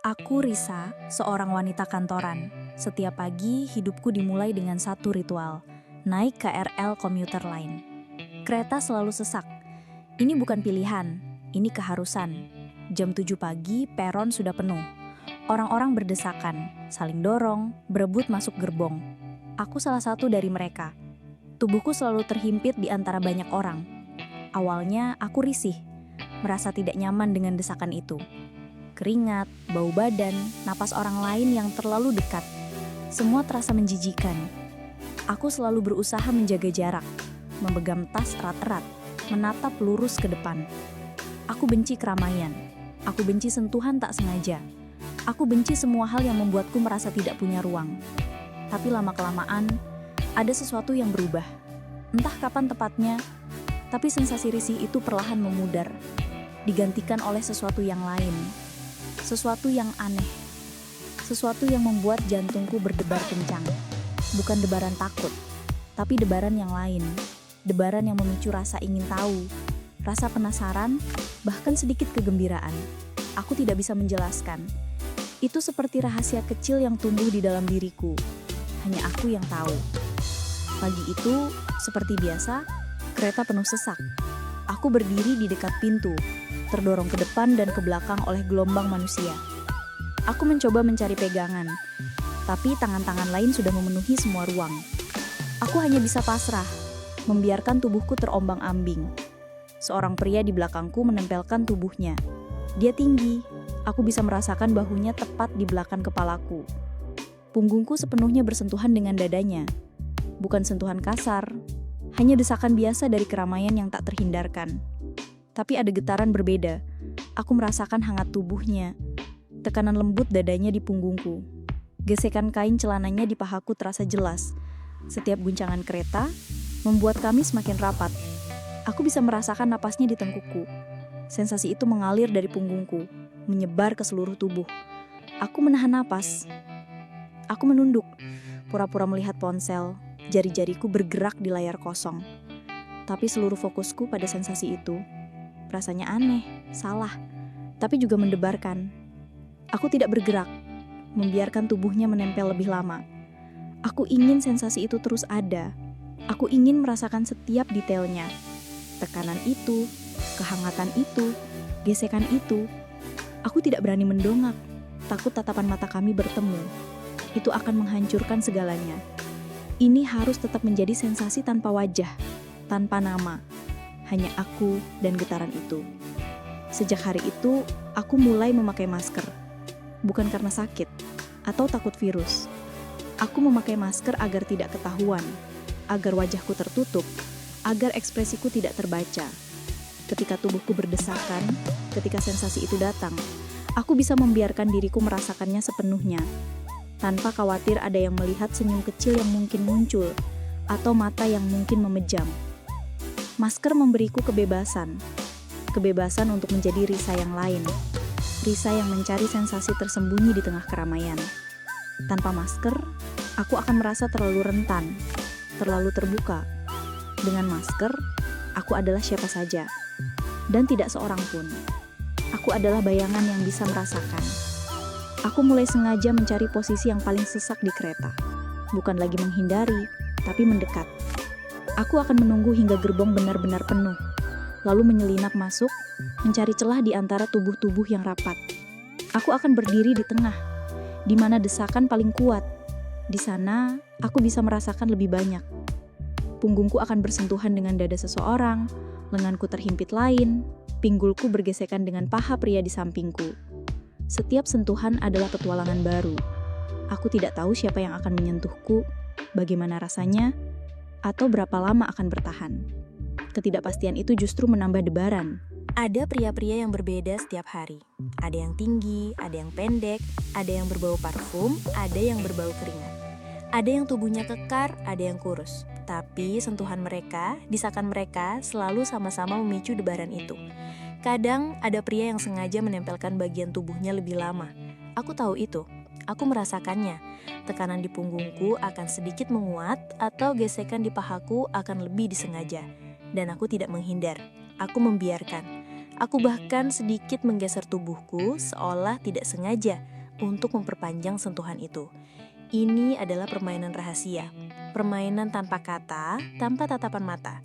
Aku Risa, seorang wanita kantoran. Setiap pagi, hidupku dimulai dengan satu ritual, naik KRL komuter lain. Kereta selalu sesak. Ini bukan pilihan, ini keharusan. Jam 7 pagi, peron sudah penuh. Orang-orang berdesakan, saling dorong, berebut masuk gerbong. Aku salah satu dari mereka. Tubuhku selalu terhimpit di antara banyak orang. Awalnya, aku risih, merasa tidak nyaman dengan desakan itu. Keringat, bau badan, napas orang lain yang terlalu dekat. Semua terasa menjijikan. Aku selalu berusaha menjaga jarak, memegang tas erat-erat, menatap lurus ke depan. Aku benci keramaian. Aku benci sentuhan tak sengaja. Aku benci semua hal yang membuatku merasa tidak punya ruang. Tapi lama-kelamaan, ada sesuatu yang berubah. Entah kapan tepatnya, tapi sensasi risih itu perlahan memudar, digantikan oleh sesuatu yang lain. Sesuatu yang aneh, sesuatu yang membuat jantungku berdebar kencang. Bukan debaran takut, tapi debaran yang lain. Debaran yang memicu rasa ingin tahu, rasa penasaran, bahkan sedikit kegembiraan. Aku tidak bisa menjelaskan. Itu seperti rahasia kecil yang tumbuh di dalam diriku. Hanya aku yang tahu. Pagi itu, seperti biasa, kereta penuh sesak. Aku berdiri di dekat pintu, terdorong ke depan dan ke belakang oleh gelombang manusia. Aku mencoba mencari pegangan, tapi tangan-tangan lain sudah memenuhi semua ruang. Aku hanya bisa pasrah, membiarkan tubuhku terombang-ambing. Seorang pria di belakangku menempelkan tubuhnya. Dia tinggi, aku bisa merasakan bahunya tepat di belakang kepalaku. Punggungku sepenuhnya bersentuhan dengan dadanya. Bukan sentuhan kasar, hanya desakan biasa dari keramaian yang tak terhindarkan. Tapi ada getaran berbeda. Aku merasakan hangat tubuhnya, tekanan lembut dadanya di punggungku. Gesekan kain celananya di pahaku terasa jelas. Setiap guncangan kereta membuat kami semakin rapat. Aku bisa merasakan napasnya di tengkukku. Sensasi itu mengalir dari punggungku, menyebar ke seluruh tubuh. Aku menahan napas. Aku menunduk, pura-pura melihat ponsel. Jari-jariku bergerak di layar kosong. Tapi seluruh fokusku pada sensasi itu. Rasanya aneh, salah, tapi juga mendebarkan. Aku tidak bergerak, membiarkan tubuhnya menempel lebih lama. Aku ingin sensasi itu terus ada. Aku ingin merasakan setiap detailnya. Tekanan itu, kehangatan itu, gesekan itu. Aku tidak berani mendongak, takut tatapan mata kami bertemu. Itu akan menghancurkan segalanya. Ini harus tetap menjadi sensasi tanpa wajah, tanpa nama. Hanya aku dan getaran itu. Sejak hari itu, aku mulai memakai masker. Bukan karena sakit atau takut virus. Aku memakai masker agar tidak ketahuan, agar wajahku tertutup, agar ekspresiku tidak terbaca. Ketika tubuhku berdesakan, ketika sensasi itu datang, aku bisa membiarkan diriku merasakannya sepenuhnya, tanpa khawatir ada yang melihat senyum kecil yang mungkin muncul, atau mata yang mungkin memejam. Masker memberiku kebebasan. Kebebasan untuk menjadi Risa yang lain. Risa yang mencari sensasi tersembunyi di tengah keramaian. Tanpa masker, aku akan merasa terlalu rentan, terlalu terbuka. Dengan masker, aku adalah siapa saja. Dan tidak seorang pun. Aku adalah bayangan yang bisa merasakan. Aku mulai sengaja mencari posisi yang paling sesak di kereta. Bukan lagi menghindari, tapi mendekat. Aku akan menunggu hingga gerbong benar-benar penuh, lalu menyelinap masuk, mencari celah di antara tubuh-tubuh yang rapat. Aku akan berdiri di tengah, di mana desakan paling kuat. Di sana, aku bisa merasakan lebih banyak. Punggungku akan bersentuhan dengan dada seseorang, lenganku terhimpit lain, pinggulku bergesekan dengan paha pria di sampingku. Setiap sentuhan adalah petualangan baru. Aku tidak tahu siapa yang akan menyentuhku, bagaimana rasanya, atau berapa lama akan bertahan. Ketidakpastian itu justru menambah debaran. Ada pria-pria yang berbeda setiap hari. Ada yang tinggi, ada yang pendek, ada yang berbau parfum, ada yang berbau keringat. Ada yang tubuhnya kekar, ada yang kurus. Tapi sentuhan mereka, desakan mereka selalu sama-sama memicu debaran itu. Kadang ada pria yang sengaja menempelkan bagian tubuhnya lebih lama. Aku tahu itu. Aku merasakannya. Tekanan di punggungku akan sedikit menguat atau gesekan di pahaku akan lebih disengaja. Dan aku tidak menghindar. Aku membiarkan. Aku bahkan sedikit menggeser tubuhku seolah tidak sengaja, untuk memperpanjang sentuhan itu. Ini adalah permainan rahasia, permainan tanpa kata, tanpa tatapan mata,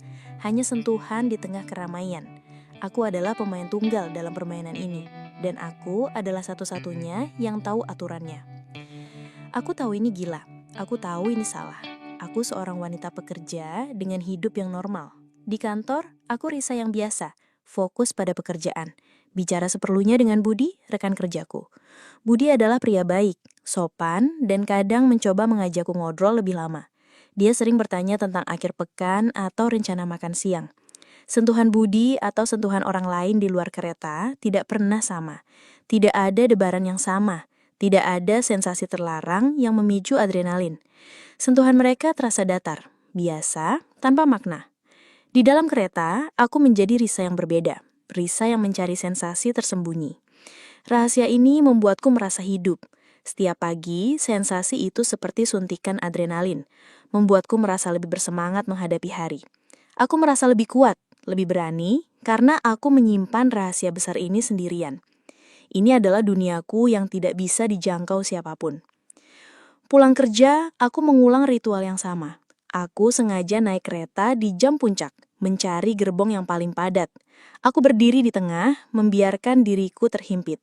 hanya sentuhan di tengah keramaian. Aku adalah pemain tunggal dalam permainan ini, dan aku adalah satu-satunya yang tahu aturannya. Aku tahu ini gila, aku tahu ini salah. Aku seorang wanita pekerja dengan hidup yang normal. Di kantor, aku Risa yang biasa, fokus pada pekerjaan. Bicara seperlunya dengan Budi, rekan kerjaku. Budi adalah pria baik, sopan, dan kadang mencoba mengajakku ngobrol lebih lama. Dia sering bertanya tentang akhir pekan atau rencana makan siang. Sentuhan Budi atau sentuhan orang lain di luar kereta tidak pernah sama. Tidak ada debaran yang sama. Tidak ada sensasi terlarang yang memicu adrenalin. Sentuhan mereka terasa datar, biasa, tanpa makna. Di dalam kereta, aku menjadi Risa yang berbeda. Risa yang mencari sensasi tersembunyi. Rahasia ini membuatku merasa hidup. Setiap pagi, sensasi itu seperti suntikan adrenalin, membuatku merasa lebih bersemangat menghadapi hari. Aku merasa lebih kuat, lebih berani, karena aku menyimpan rahasia besar ini sendirian. Ini adalah duniaku yang tidak bisa dijangkau siapapun. Pulang kerja, aku mengulang ritual yang sama. Aku sengaja naik kereta di jam puncak, mencari gerbong yang paling padat. Aku berdiri di tengah, membiarkan diriku terhimpit.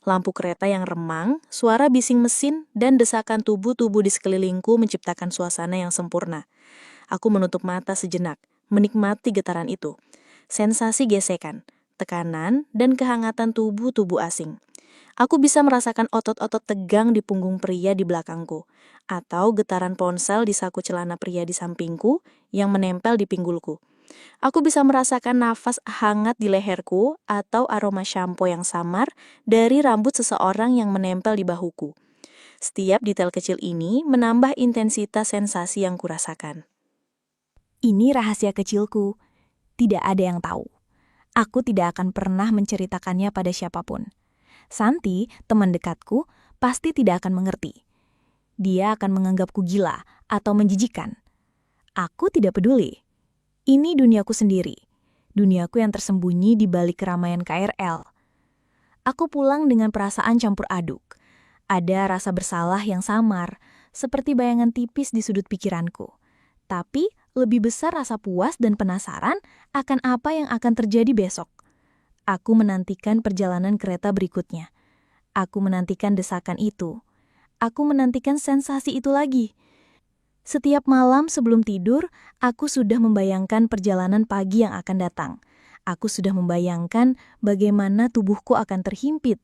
Lampu kereta yang remang, suara bising mesin, dan desakan tubuh-tubuh di sekelilingku menciptakan suasana yang sempurna. Aku menutup mata sejenak, menikmati getaran itu. Sensasi gesekan, tekanan, dan kehangatan tubuh-tubuh asing. Aku bisa merasakan otot-otot tegang di punggung pria di belakangku, atau getaran ponsel di saku celana pria di sampingku yang menempel di pinggulku. Aku bisa merasakan nafas hangat di leherku atau aroma sampo yang samar dari rambut seseorang yang menempel di bahuku. Setiap detail kecil ini menambah intensitas sensasi yang kurasakan. Ini rahasia kecilku. Tidak ada yang tahu. Aku tidak akan pernah menceritakannya pada siapapun. Santi, teman dekatku, pasti tidak akan mengerti. Dia akan menganggapku gila atau menjijikan. Aku tidak peduli. Ini duniaku sendiri. Duniaku yang tersembunyi di balik keramaian KRL. Aku pulang dengan perasaan campur aduk. Ada rasa bersalah yang samar, seperti bayangan tipis di sudut pikiranku. Tapi lebih besar rasa puas dan penasaran akan apa yang akan terjadi besok. Aku menantikan perjalanan kereta berikutnya. Aku menantikan desakan itu. Aku menantikan sensasi itu lagi. Setiap malam sebelum tidur, aku sudah membayangkan perjalanan pagi yang akan datang. Aku sudah membayangkan bagaimana tubuhku akan terhimpit,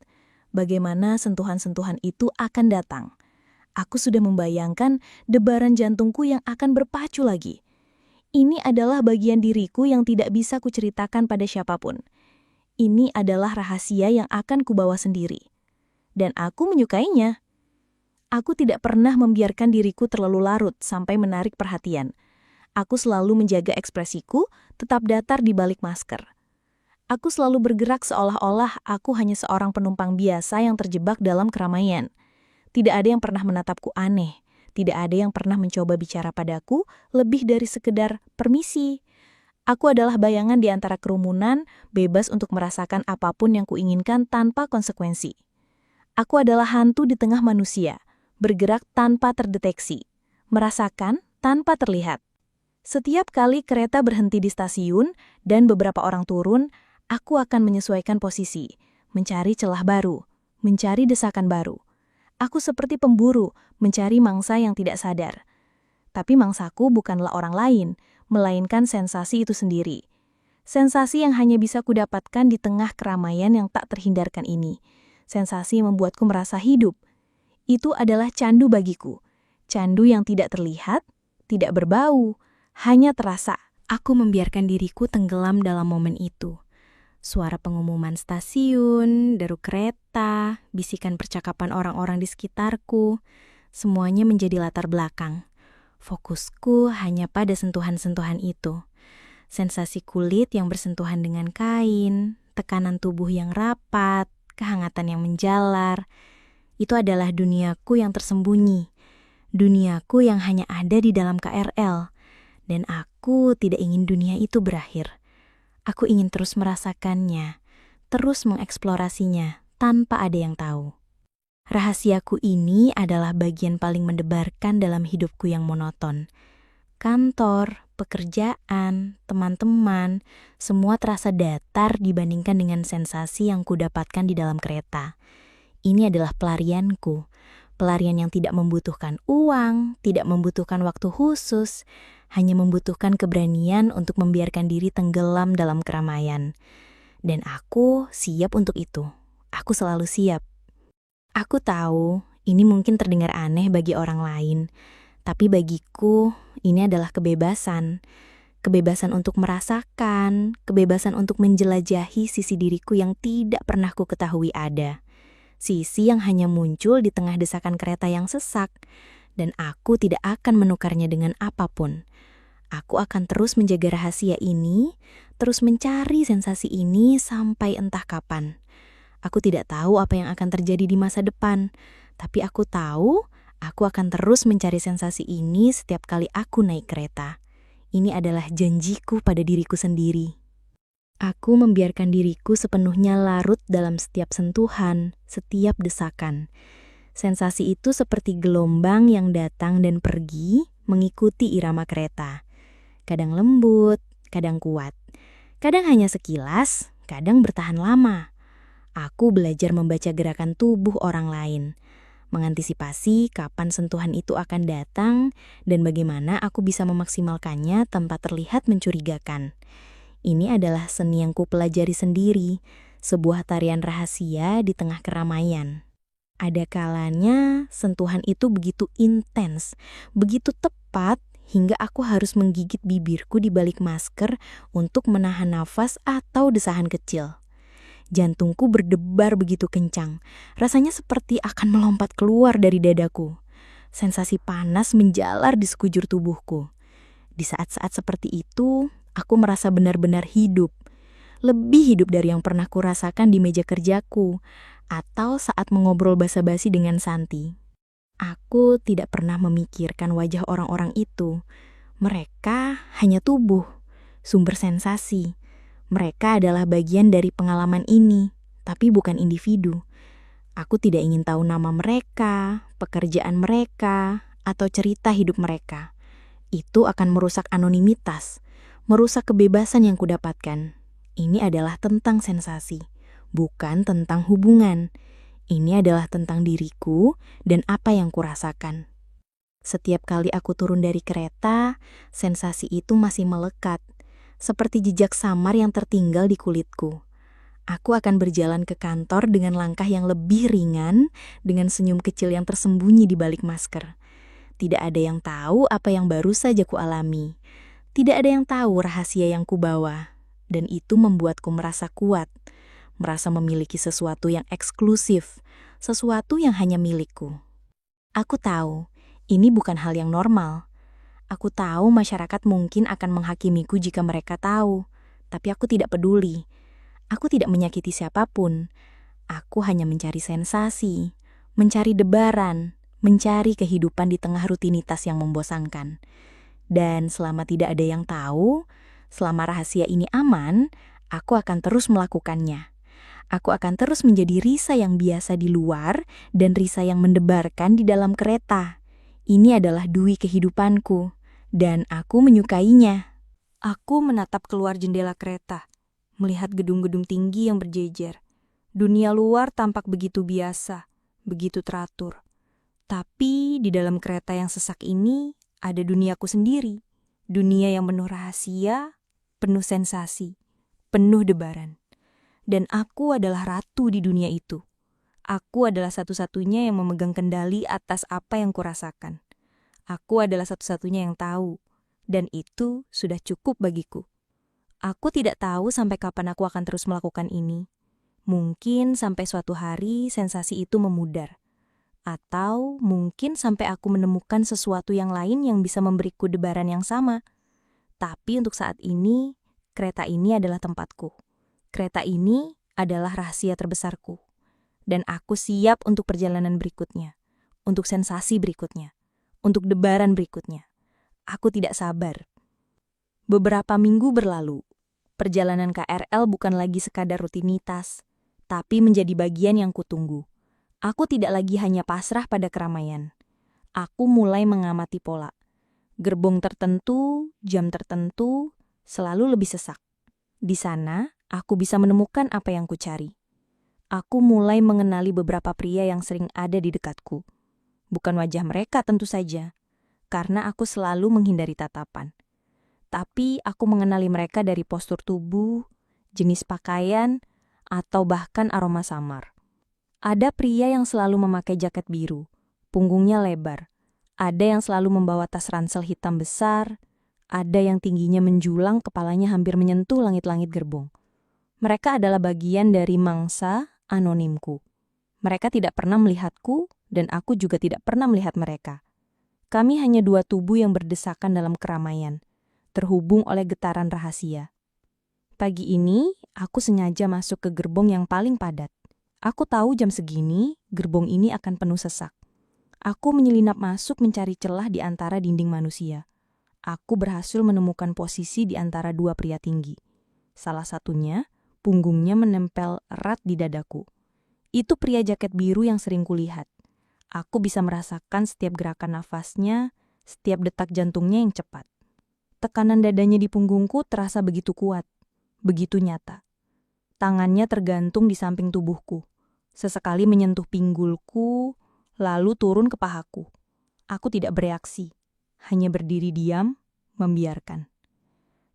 bagaimana sentuhan-sentuhan itu akan datang. Aku sudah membayangkan debaran jantungku yang akan berpacu lagi. Ini adalah bagian diriku yang tidak bisa kuceritakan pada siapapun. Ini adalah rahasia yang akan kubawa sendiri. Dan aku menyukainya. Aku tidak pernah membiarkan diriku terlalu larut sampai menarik perhatian. Aku selalu menjaga ekspresiku tetap datar di balik masker. Aku selalu bergerak seolah-olah aku hanya seorang penumpang biasa yang terjebak dalam keramaian. Tidak ada yang pernah menatapku aneh. Tidak ada yang pernah mencoba bicara padaku lebih dari sekedar permisi. Aku adalah bayangan di antara kerumunan, bebas untuk merasakan apapun yang kuinginkan tanpa konsekuensi. Aku adalah hantu di tengah manusia, bergerak tanpa terdeteksi, merasakan tanpa terlihat. Setiap kali kereta berhenti di stasiun dan beberapa orang turun, aku akan menyesuaikan posisi, mencari celah baru, mencari desakan baru. Aku seperti pemburu, mencari mangsa yang tidak sadar. Tapi mangsaku bukanlah orang lain, melainkan sensasi itu sendiri. Sensasi yang hanya bisa kudapatkan di tengah keramaian yang tak terhindarkan ini. Sensasi yang membuatku merasa hidup. Itu adalah candu bagiku. Candu yang tidak terlihat, tidak berbau, hanya terasa. Aku membiarkan diriku tenggelam dalam momen itu. Suara pengumuman stasiun, deru kereta, bisikan percakapan orang-orang di sekitarku, semuanya menjadi latar belakang. Fokusku hanya pada sentuhan-sentuhan itu. Sensasi kulit yang bersentuhan dengan kain, tekanan tubuh yang rapat, kehangatan yang menjalar. Itu adalah duniaku yang tersembunyi. Duniaku yang hanya ada di dalam KRL. Dan aku tidak ingin dunia itu berakhir. Aku ingin terus merasakannya, terus mengeksplorasinya tanpa ada yang tahu. Rahasiaku ini adalah bagian paling mendebarkan dalam hidupku yang monoton. Kantor, pekerjaan, teman-teman, semua terasa datar dibandingkan dengan sensasi yang kudapatkan di dalam kereta. Ini adalah pelarianku. Pelarian yang tidak membutuhkan uang, tidak membutuhkan waktu khusus, hanya membutuhkan keberanian untuk membiarkan diri tenggelam dalam keramaian. Dan aku siap untuk itu. Aku selalu siap. Aku tahu ini mungkin terdengar aneh bagi orang lain, tapi bagiku ini adalah kebebasan. Kebebasan untuk merasakan, kebebasan untuk menjelajahi sisi diriku yang tidak pernah ku ketahui ada. Sisi yang hanya muncul di tengah desakan kereta yang sesak, dan aku tidak akan menukarnya dengan apapun. Aku akan terus menjaga rahasia ini, terus mencari sensasi ini sampai entah kapan. Aku tidak tahu apa yang akan terjadi di masa depan, tapi aku tahu aku akan terus mencari sensasi ini setiap kali aku naik kereta. Ini adalah janjiku pada diriku sendiri. Aku membiarkan diriku sepenuhnya larut dalam setiap sentuhan, setiap desakan. Sensasi itu seperti gelombang yang datang dan pergi mengikuti irama kereta. Kadang lembut, kadang kuat. Kadang hanya sekilas, kadang bertahan lama. Aku belajar membaca gerakan tubuh orang lain, mengantisipasi kapan sentuhan itu akan datang dan bagaimana aku bisa memaksimalkannya tanpa terlihat mencurigakan. Ini adalah seni yang kupelajari sendiri, sebuah tarian rahasia di tengah keramaian. Ada kalanya sentuhan itu begitu intens, begitu tepat hingga aku harus menggigit bibirku di balik masker untuk menahan nafas atau desahan kecil. Jantungku berdebar begitu kencang, rasanya seperti akan melompat keluar dari dadaku. Sensasi panas menjalar di sekujur tubuhku. Di saat-saat seperti itu, aku merasa benar-benar hidup. Lebih hidup dari yang pernah kurasakan di meja kerjaku, atau saat mengobrol basa-basi dengan Santi. Aku tidak pernah memikirkan wajah orang-orang itu. Mereka hanya tubuh, sumber sensasi. Mereka adalah bagian dari pengalaman ini, tapi bukan individu. Aku tidak ingin tahu nama mereka, pekerjaan mereka, atau cerita hidup mereka. Itu akan merusak anonimitas, merusak kebebasan yang kudapatkan. Ini adalah tentang sensasi, bukan tentang hubungan. Ini adalah tentang diriku dan apa yang kurasakan. Setiap kali aku turun dari kereta, sensasi itu masih melekat, seperti jejak samar yang tertinggal di kulitku. Aku akan berjalan ke kantor dengan langkah yang lebih ringan, dengan senyum kecil yang tersembunyi di balik masker. Tidak ada yang tahu apa yang baru saja kualami. Tidak ada yang tahu rahasia yang kubawa. Dan itu membuatku merasa kuat, merasa memiliki sesuatu yang eksklusif, sesuatu yang hanya milikku. Aku tahu, ini bukan hal yang normal. Aku tahu masyarakat mungkin akan menghakimiku jika mereka tahu, tapi aku tidak peduli. Aku tidak menyakiti siapapun. Aku hanya mencari sensasi, mencari debaran, mencari kehidupan di tengah rutinitas yang membosankan. Dan selama tidak ada yang tahu, selama rahasia ini aman, aku akan terus melakukannya. Aku akan terus menjadi Risa yang biasa di luar dan Risa yang mendebarkan di dalam kereta. Ini adalah dui kehidupanku. Dan aku menyukainya. Aku menatap keluar jendela kereta, melihat gedung-gedung tinggi yang berjejer. Dunia luar tampak begitu biasa, begitu teratur. Tapi di dalam kereta yang sesak ini, ada duniaku sendiri. Dunia yang penuh rahasia, penuh sensasi, penuh debaran. Dan aku adalah ratu di dunia itu. Aku adalah satu-satunya yang memegang kendali atas apa yang kurasakan. Aku adalah satu-satunya yang tahu, dan itu sudah cukup bagiku. Aku tidak tahu sampai kapan aku akan terus melakukan ini. Mungkin sampai suatu hari sensasi itu memudar. Atau mungkin sampai aku menemukan sesuatu yang lain yang bisa memberiku debaran yang sama. Tapi untuk saat ini, kereta ini adalah tempatku. Kereta ini adalah rahasia terbesarku. Dan aku siap untuk perjalanan berikutnya, untuk sensasi berikutnya. Untuk debaran berikutnya. Aku tidak sabar. Beberapa minggu berlalu. Perjalanan KRL bukan lagi sekadar rutinitas, tapi menjadi bagian yang kutunggu. Aku tidak lagi hanya pasrah pada keramaian. Aku mulai mengamati pola. Gerbong tertentu, jam tertentu, selalu lebih sesak. Di sana, aku bisa menemukan apa yang kucari. Aku mulai mengenali beberapa pria yang sering ada di dekatku. Bukan wajah mereka tentu saja, karena aku selalu menghindari tatapan. Tapi aku mengenali mereka dari postur tubuh, jenis pakaian, atau bahkan aroma samar. Ada pria yang selalu memakai jaket biru, punggungnya lebar. Ada yang selalu membawa tas ransel hitam besar. Ada yang tingginya menjulang, kepalanya hampir menyentuh langit-langit gerbong. Mereka adalah bagian dari mangsa anonimku. Mereka tidak pernah melihatku, dan aku juga tidak pernah melihat mereka. Kami hanya dua tubuh yang berdesakan dalam keramaian, terhubung oleh getaran rahasia. Pagi ini, aku sengaja masuk ke gerbong yang paling padat. Aku tahu jam segini, gerbong ini akan penuh sesak. Aku menyelinap masuk mencari celah di antara dinding manusia. Aku berhasil menemukan posisi di antara dua pria tinggi. Salah satunya, punggungnya menempel erat di dadaku. Itu pria jaket biru yang sering kulihat. Aku bisa merasakan setiap gerakan nafasnya, setiap detak jantungnya yang cepat. Tekanan dadanya di punggungku terasa begitu kuat, begitu nyata. Tangannya tergantung di samping tubuhku. Sesekali menyentuh pinggulku, lalu turun ke pahaku. Aku tidak bereaksi, hanya berdiri diam, membiarkan.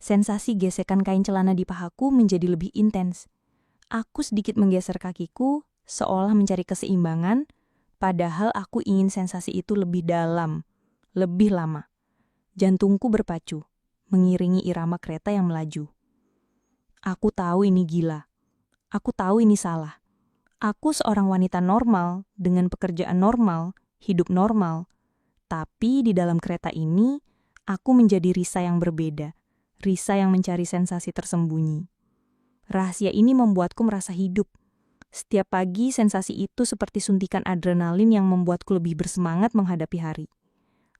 Sensasi gesekan kain celana di pahaku menjadi lebih intens. Aku sedikit menggeser kakiku, seolah mencari keseimbangan, padahal aku ingin sensasi itu lebih dalam, lebih lama. Jantungku berpacu, mengiringi irama kereta yang melaju. Aku tahu ini gila. Aku tahu ini salah. Aku seorang wanita normal, dengan pekerjaan normal, hidup normal. Tapi di dalam kereta ini, aku menjadi Risa yang berbeda. Risa yang mencari sensasi tersembunyi. Rahasia ini membuatku merasa hidup. Setiap pagi, sensasi itu seperti suntikan adrenalin yang membuatku lebih bersemangat menghadapi hari.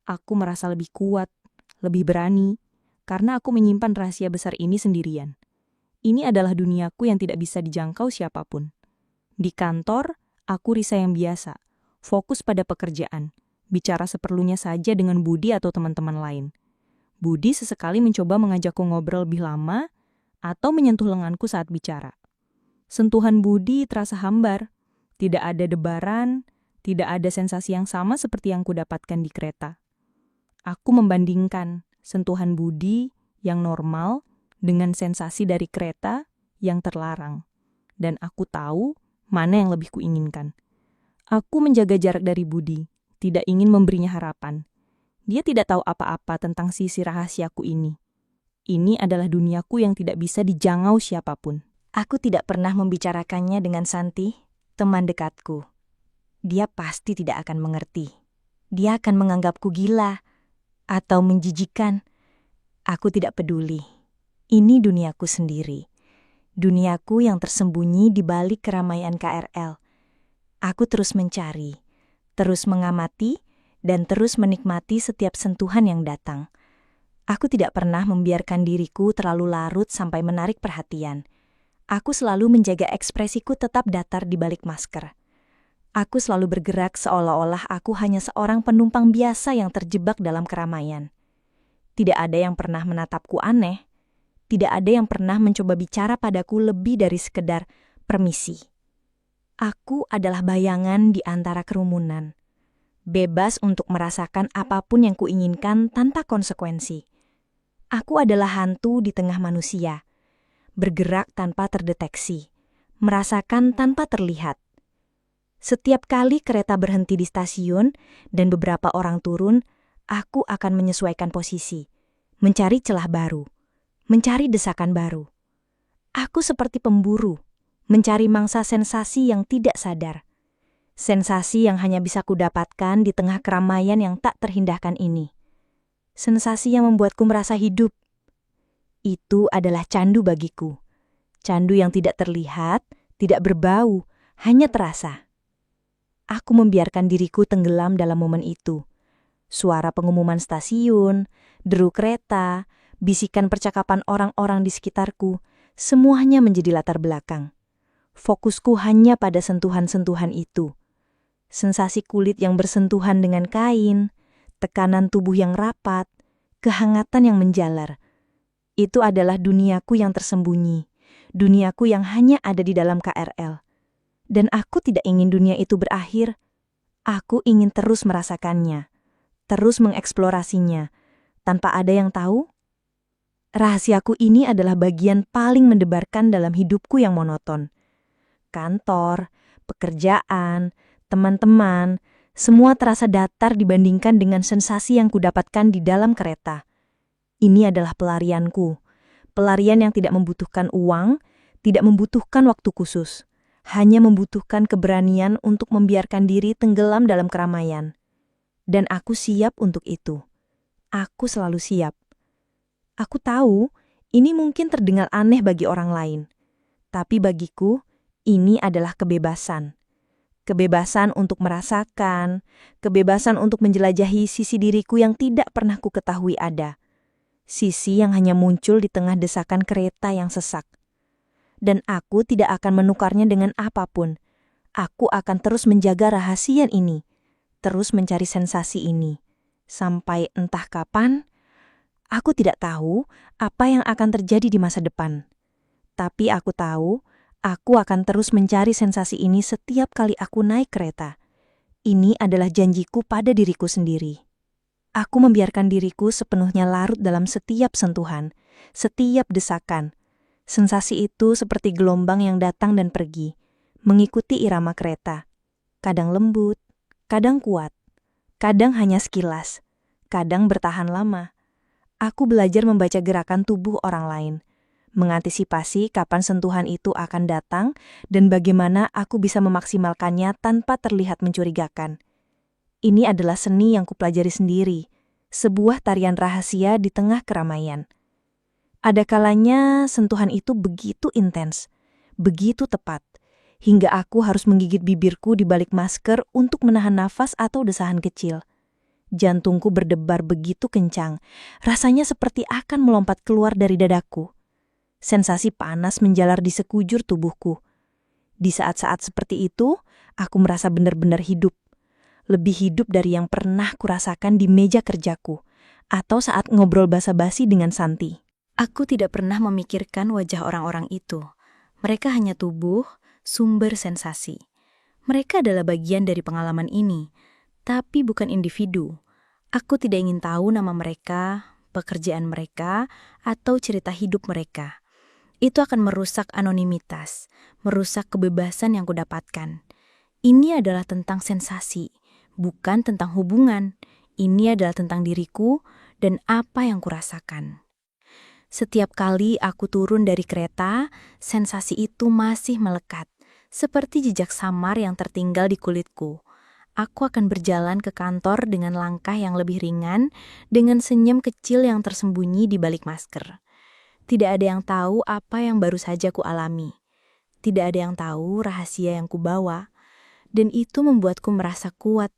Aku merasa lebih kuat, lebih berani, karena aku menyimpan rahasia besar ini sendirian. Ini adalah duniaku yang tidak bisa dijangkau siapapun. Di kantor, aku Risa yang biasa, fokus pada pekerjaan, bicara seperlunya saja dengan Budi atau teman-teman lain. Budi sesekali mencoba mengajakku ngobrol lebih lama atau menyentuh lenganku saat bicara. Sentuhan Budi terasa hambar, tidak ada debaran, tidak ada sensasi yang sama seperti yang kudapatkan di kereta. Aku membandingkan sentuhan Budi yang normal dengan sensasi dari kereta yang terlarang. Dan aku tahu mana yang lebih kuinginkan. Aku menjaga jarak dari Budi, tidak ingin memberinya harapan. Dia tidak tahu apa-apa tentang sisi rahasiaku ini. Ini adalah duniaku yang tidak bisa dijangkau siapapun. Aku tidak pernah membicarakannya dengan Santi, teman dekatku. Dia pasti tidak akan mengerti. Dia akan menganggapku gila atau menjijikan. Aku tidak peduli. Ini duniaku sendiri. Duniaku yang tersembunyi di balik keramaian KRL. Aku terus mencari, terus mengamati, dan terus menikmati setiap sentuhan yang datang. Aku tidak pernah membiarkan diriku terlalu larut sampai menarik perhatian. Aku selalu menjaga ekspresiku tetap datar di balik masker. Aku selalu bergerak seolah-olah aku hanya seorang penumpang biasa yang terjebak dalam keramaian. Tidak ada yang pernah menatapku aneh. Tidak ada yang pernah mencoba bicara padaku lebih dari sekedar permisi. Aku adalah bayangan di antara kerumunan. Bebas untuk merasakan apapun yang kuinginkan tanpa konsekuensi. Aku adalah hantu di tengah manusia. Bergerak tanpa terdeteksi. Merasakan tanpa terlihat. Setiap kali kereta berhenti di stasiun dan beberapa orang turun, aku akan menyesuaikan posisi. Mencari celah baru. Mencari desakan baru. Aku seperti pemburu, mencari mangsa sensasi yang tidak sadar. Sensasi yang hanya bisa kudapatkan di tengah keramaian yang tak terhindarkan ini. Sensasi yang membuatku merasa hidup. Itu adalah candu bagiku. Candu yang tidak terlihat, tidak berbau, hanya terasa. Aku membiarkan diriku tenggelam dalam momen itu. Suara pengumuman stasiun, deru kereta, bisikan percakapan orang-orang di sekitarku, semuanya menjadi latar belakang. Fokusku hanya pada sentuhan-sentuhan itu. Sensasi kulit yang bersentuhan dengan kain, tekanan tubuh yang rapat, kehangatan yang menjalar. Itu adalah duniaku yang tersembunyi, duniaku yang hanya ada di dalam KRL. Dan aku tidak ingin dunia itu berakhir. Aku ingin terus merasakannya, terus mengeksplorasinya, tanpa ada yang tahu. Rahasiaku ini adalah bagian paling mendebarkan dalam hidupku yang monoton. Kantor, pekerjaan, teman-teman, semua terasa datar dibandingkan dengan sensasi yang kudapatkan di dalam kereta. Ini adalah pelarianku, pelarian yang tidak membutuhkan uang, tidak membutuhkan waktu khusus, hanya membutuhkan keberanian untuk membiarkan diri tenggelam dalam keramaian. Dan aku siap untuk itu. Aku selalu siap. Aku tahu, ini mungkin terdengar aneh bagi orang lain. Tapi bagiku, ini adalah kebebasan. Kebebasan untuk merasakan, kebebasan untuk menjelajahi sisi diriku yang tidak pernah ku ketahui ada. Sisi yang hanya muncul di tengah desakan kereta yang sesak. Dan aku tidak akan menukarnya dengan apapun. Aku akan terus menjaga rahasia ini, terus mencari sensasi ini. Sampai entah kapan, aku tidak tahu apa yang akan terjadi di masa depan. Tapi aku tahu, aku akan terus mencari sensasi ini setiap kali aku naik kereta. Ini adalah janjiku pada diriku sendiri. Aku membiarkan diriku sepenuhnya larut dalam setiap sentuhan, setiap desakan. Sensasi itu seperti gelombang yang datang dan pergi, mengikuti irama kereta. Kadang lembut, kadang kuat, kadang hanya sekilas, kadang bertahan lama. Aku belajar membaca gerakan tubuh orang lain, mengantisipasi kapan sentuhan itu akan datang dan bagaimana aku bisa memaksimalkannya tanpa terlihat mencurigakan. Ini adalah seni yang kupelajari sendiri, sebuah tarian rahasia di tengah keramaian. Ada kalanya sentuhan itu begitu intens, begitu tepat, hingga aku harus menggigit bibirku di balik masker untuk menahan nafas atau desahan kecil. Jantungku berdebar begitu kencang, rasanya seperti akan melompat keluar dari dadaku. Sensasi panas menjalar di sekujur tubuhku. Di saat-saat seperti itu, aku merasa benar-benar hidup. Lebih hidup dari yang pernah kurasakan di meja kerjaku, atau saat ngobrol basa-basi dengan Santi. Aku tidak pernah memikirkan wajah orang-orang itu. Mereka hanya tubuh, sumber sensasi. Mereka adalah bagian dari pengalaman ini, tapi bukan individu. Aku tidak ingin tahu nama mereka, pekerjaan mereka, atau cerita hidup mereka. Itu akan merusak anonimitas, merusak kebebasan yang kudapatkan. Ini adalah tentang sensasi, bukan tentang hubungan. Ini adalah tentang diriku dan apa yang kurasakan. Setiap kali aku turun dari kereta, sensasi itu masih melekat, seperti jejak samar yang tertinggal di kulitku. Aku akan berjalan ke kantor dengan langkah yang lebih ringan, dengan senyum kecil yang tersembunyi di balik masker. Tidak ada yang tahu apa yang baru saja ku alami. Tidak ada yang tahu rahasia yang kubawa. Dan itu membuatku merasa kuat,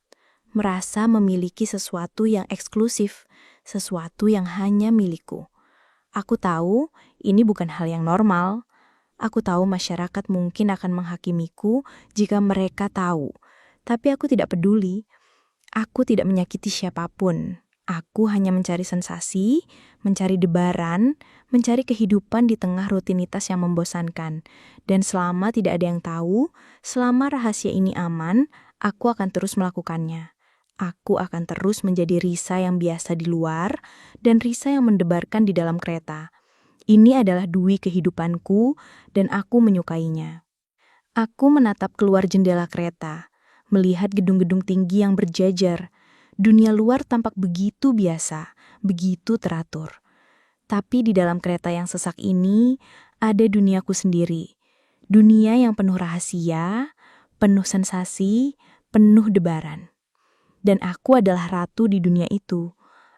merasa memiliki sesuatu yang eksklusif, sesuatu yang hanya milikku. Aku tahu ini bukan hal yang normal. Aku tahu masyarakat mungkin akan menghakimiku jika mereka tahu. Tapi aku tidak peduli. Aku tidak menyakiti siapapun. Aku hanya mencari sensasi, mencari debaran, mencari kehidupan di tengah rutinitas yang membosankan. Dan selama tidak ada yang tahu, selama rahasia ini aman, aku akan terus melakukannya. Aku akan terus menjadi Risa yang biasa di luar dan Risa yang mendebarkan di dalam kereta. Ini adalah dui kehidupanku dan aku menyukainya. Aku menatap keluar jendela kereta, melihat gedung-gedung tinggi yang berjajar. Dunia luar tampak begitu biasa, begitu teratur. Tapi di dalam kereta yang sesak ini, ada duniaku sendiri. Dunia yang penuh rahasia, penuh sensasi, penuh debaran. Dan aku adalah ratu di dunia itu.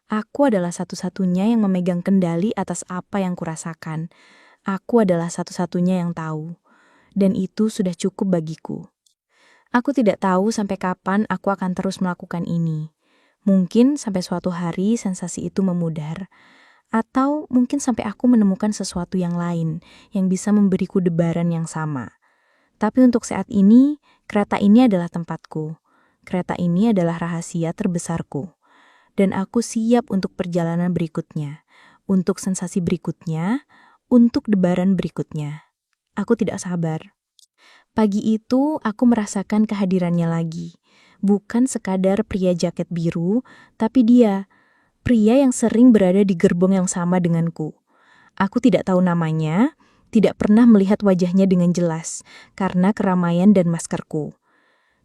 Aku adalah satu-satunya yang memegang kendali atas apa yang kurasakan. Aku adalah satu-satunya yang tahu. Dan itu sudah cukup bagiku. Aku tidak tahu sampai kapan aku akan terus melakukan ini. Mungkin sampai suatu hari sensasi itu memudar. Atau mungkin sampai aku menemukan sesuatu yang lain yang bisa memberiku debaran yang sama. Tapi untuk saat ini, kereta ini adalah tempatku. Kereta ini adalah rahasia terbesarku. Dan aku siap untuk perjalanan berikutnya, untuk sensasi berikutnya, untuk debaran berikutnya. Aku tidak sabar. Pagi itu aku merasakan kehadirannya lagi. Bukan sekadar pria jaket biru, tapi dia, pria yang sering berada di gerbong yang sama denganku. Aku tidak tahu namanya, tidak pernah melihat wajahnya dengan jelas, karena keramaian dan maskerku.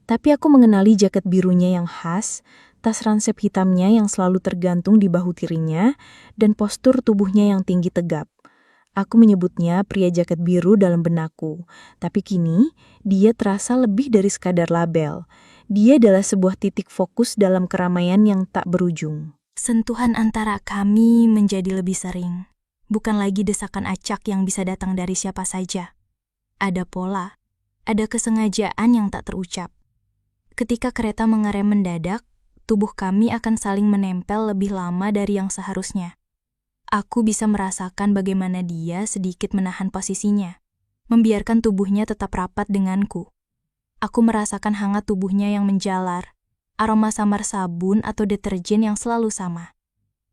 Tapi aku mengenali jaket birunya yang khas, tas ransep hitamnya yang selalu tergantung di bahu tirinya, dan postur tubuhnya yang tinggi tegap. Aku menyebutnya pria jaket biru dalam benakku, tapi kini dia terasa lebih dari sekadar label. Dia adalah sebuah titik fokus dalam keramaian yang tak berujung. Sentuhan antara kami menjadi lebih sering. Bukan lagi desakan acak yang bisa datang dari siapa saja. Ada pola, ada kesengajaan yang tak terucap. Ketika kereta mengerem mendadak, tubuh kami akan saling menempel lebih lama dari yang seharusnya. Aku bisa merasakan bagaimana dia sedikit menahan posisinya, membiarkan tubuhnya tetap rapat denganku. Aku merasakan hangat tubuhnya yang menjalar, aroma samar sabun atau deterjen yang selalu sama.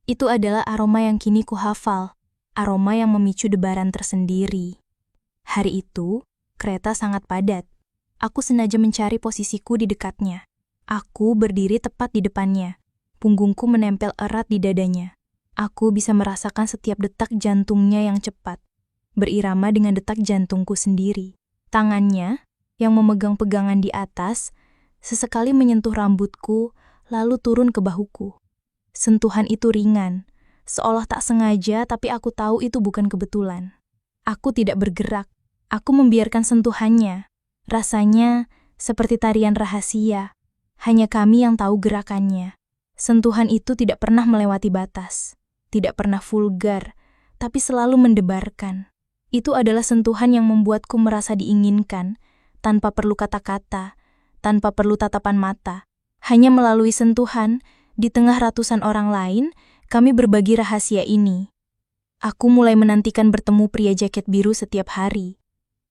Itu adalah aroma yang kini kuhafal, aroma yang memicu debaran tersendiri. Hari itu, kereta sangat padat. Aku sengaja mencari posisiku di dekatnya. Aku berdiri tepat di depannya. Punggungku menempel erat di dadanya. Aku bisa merasakan setiap detak jantungnya yang cepat, berirama dengan detak jantungku sendiri. Tangannya, yang memegang pegangan di atas, sesekali menyentuh rambutku, lalu turun ke bahuku. Sentuhan itu ringan, seolah tak sengaja, tapi aku tahu itu bukan kebetulan. Aku tidak bergerak, aku membiarkan sentuhannya. Rasanya seperti tarian rahasia, hanya kami yang tahu gerakannya. Sentuhan itu tidak pernah melewati batas. Tidak pernah vulgar, tapi selalu mendebarkan. Itu adalah sentuhan yang membuatku merasa diinginkan, tanpa perlu kata-kata, tanpa perlu tatapan mata. Hanya melalui sentuhan, di tengah ratusan orang lain, kami berbagi rahasia ini. Aku mulai menantikan bertemu pria jaket biru setiap hari.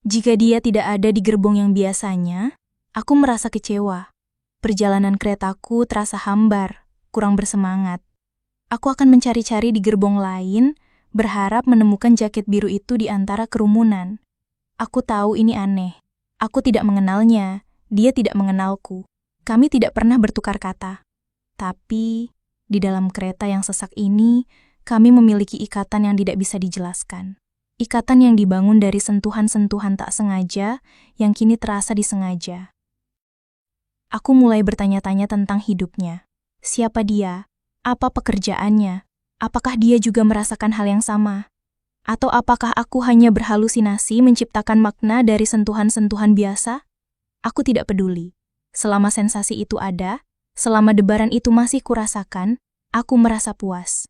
Jika dia tidak ada di gerbong yang biasanya, aku merasa kecewa. Perjalanan keretaku terasa hambar, kurang bersemangat. Aku akan mencari-cari di gerbong lain, berharap menemukan jaket biru itu di antara kerumunan. Aku tahu ini aneh. Aku tidak mengenalnya, dia tidak mengenalku. Kami tidak pernah bertukar kata. Tapi, di dalam kereta yang sesak ini, kami memiliki ikatan yang tidak bisa dijelaskan. Ikatan yang dibangun dari sentuhan-sentuhan tak sengaja, yang kini terasa disengaja. Aku mulai bertanya-tanya tentang hidupnya. Siapa dia? Apa pekerjaannya? Apakah dia juga merasakan hal yang sama? Atau apakah aku hanya berhalusinasi menciptakan makna dari sentuhan-sentuhan biasa? Aku tidak peduli. Selama sensasi itu ada, selama debaran itu masih kurasakan, aku merasa puas.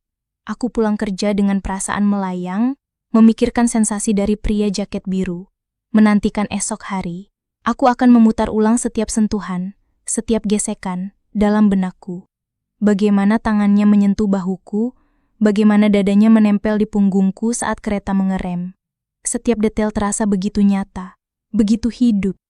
Aku pulang kerja dengan perasaan melayang, memikirkan sensasi dari pria jaket biru. Menantikan esok hari, aku akan memutar ulang setiap sentuhan, setiap gesekan dalam benakku. Bagaimana tangannya menyentuh bahuku, bagaimana dadanya menempel di punggungku saat kereta mengerem. Setiap detail terasa begitu nyata, begitu hidup.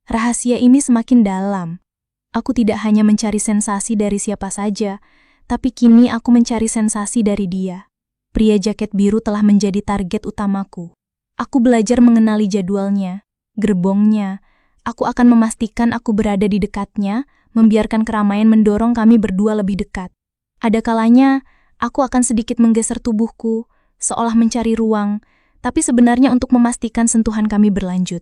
Rahasia ini semakin dalam. Aku tidak hanya mencari sensasi dari siapa saja, tapi kini aku mencari sensasi dari dia. Pria jaket biru telah menjadi target utamaku. Aku belajar mengenali jadwalnya, gerbongnya. Aku akan memastikan aku berada di dekatnya, membiarkan keramaian mendorong kami berdua lebih dekat. Ada kalanya, aku akan sedikit menggeser tubuhku, seolah mencari ruang, tapi sebenarnya untuk memastikan sentuhan kami berlanjut.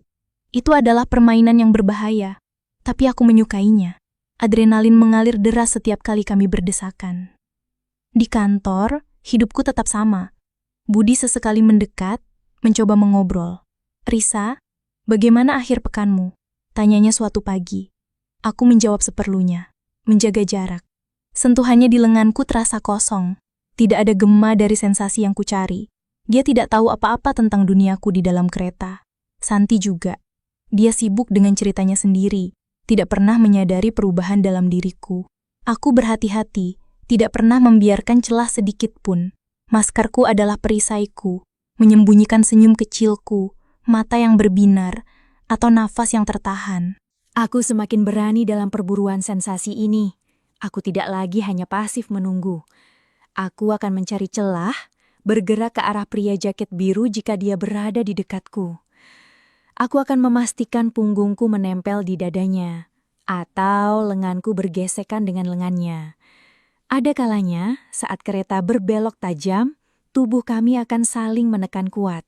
Itu adalah permainan yang berbahaya, tapi aku menyukainya. Adrenalin mengalir deras setiap kali kami berdesakan. Di kantor, hidupku tetap sama. Budi sesekali mendekat, mencoba mengobrol. "Risa, bagaimana akhir pekanmu?" Tanyanya suatu pagi. Aku menjawab seperlunya, menjaga jarak. Sentuhannya di lenganku terasa kosong. Tidak ada gema dari sensasi yang kucari. Dia tidak tahu apa-apa tentang duniaku di dalam kereta. Santi juga. Dia sibuk dengan ceritanya sendiri, tidak pernah menyadari perubahan dalam diriku. Aku berhati-hati, tidak pernah membiarkan celah sedikit pun. Maskerku adalah perisaiku, menyembunyikan senyum kecilku, mata yang berbinar, atau nafas yang tertahan. Aku semakin berani dalam perburuan sensasi ini. Aku tidak lagi hanya pasif menunggu. Aku akan mencari celah, bergerak ke arah pria jaket biru jika dia berada di dekatku. Aku akan memastikan punggungku menempel di dadanya, atau lenganku bergesekan dengan lengannya. Ada kalanya, saat kereta berbelok tajam, tubuh kami akan saling menekan kuat.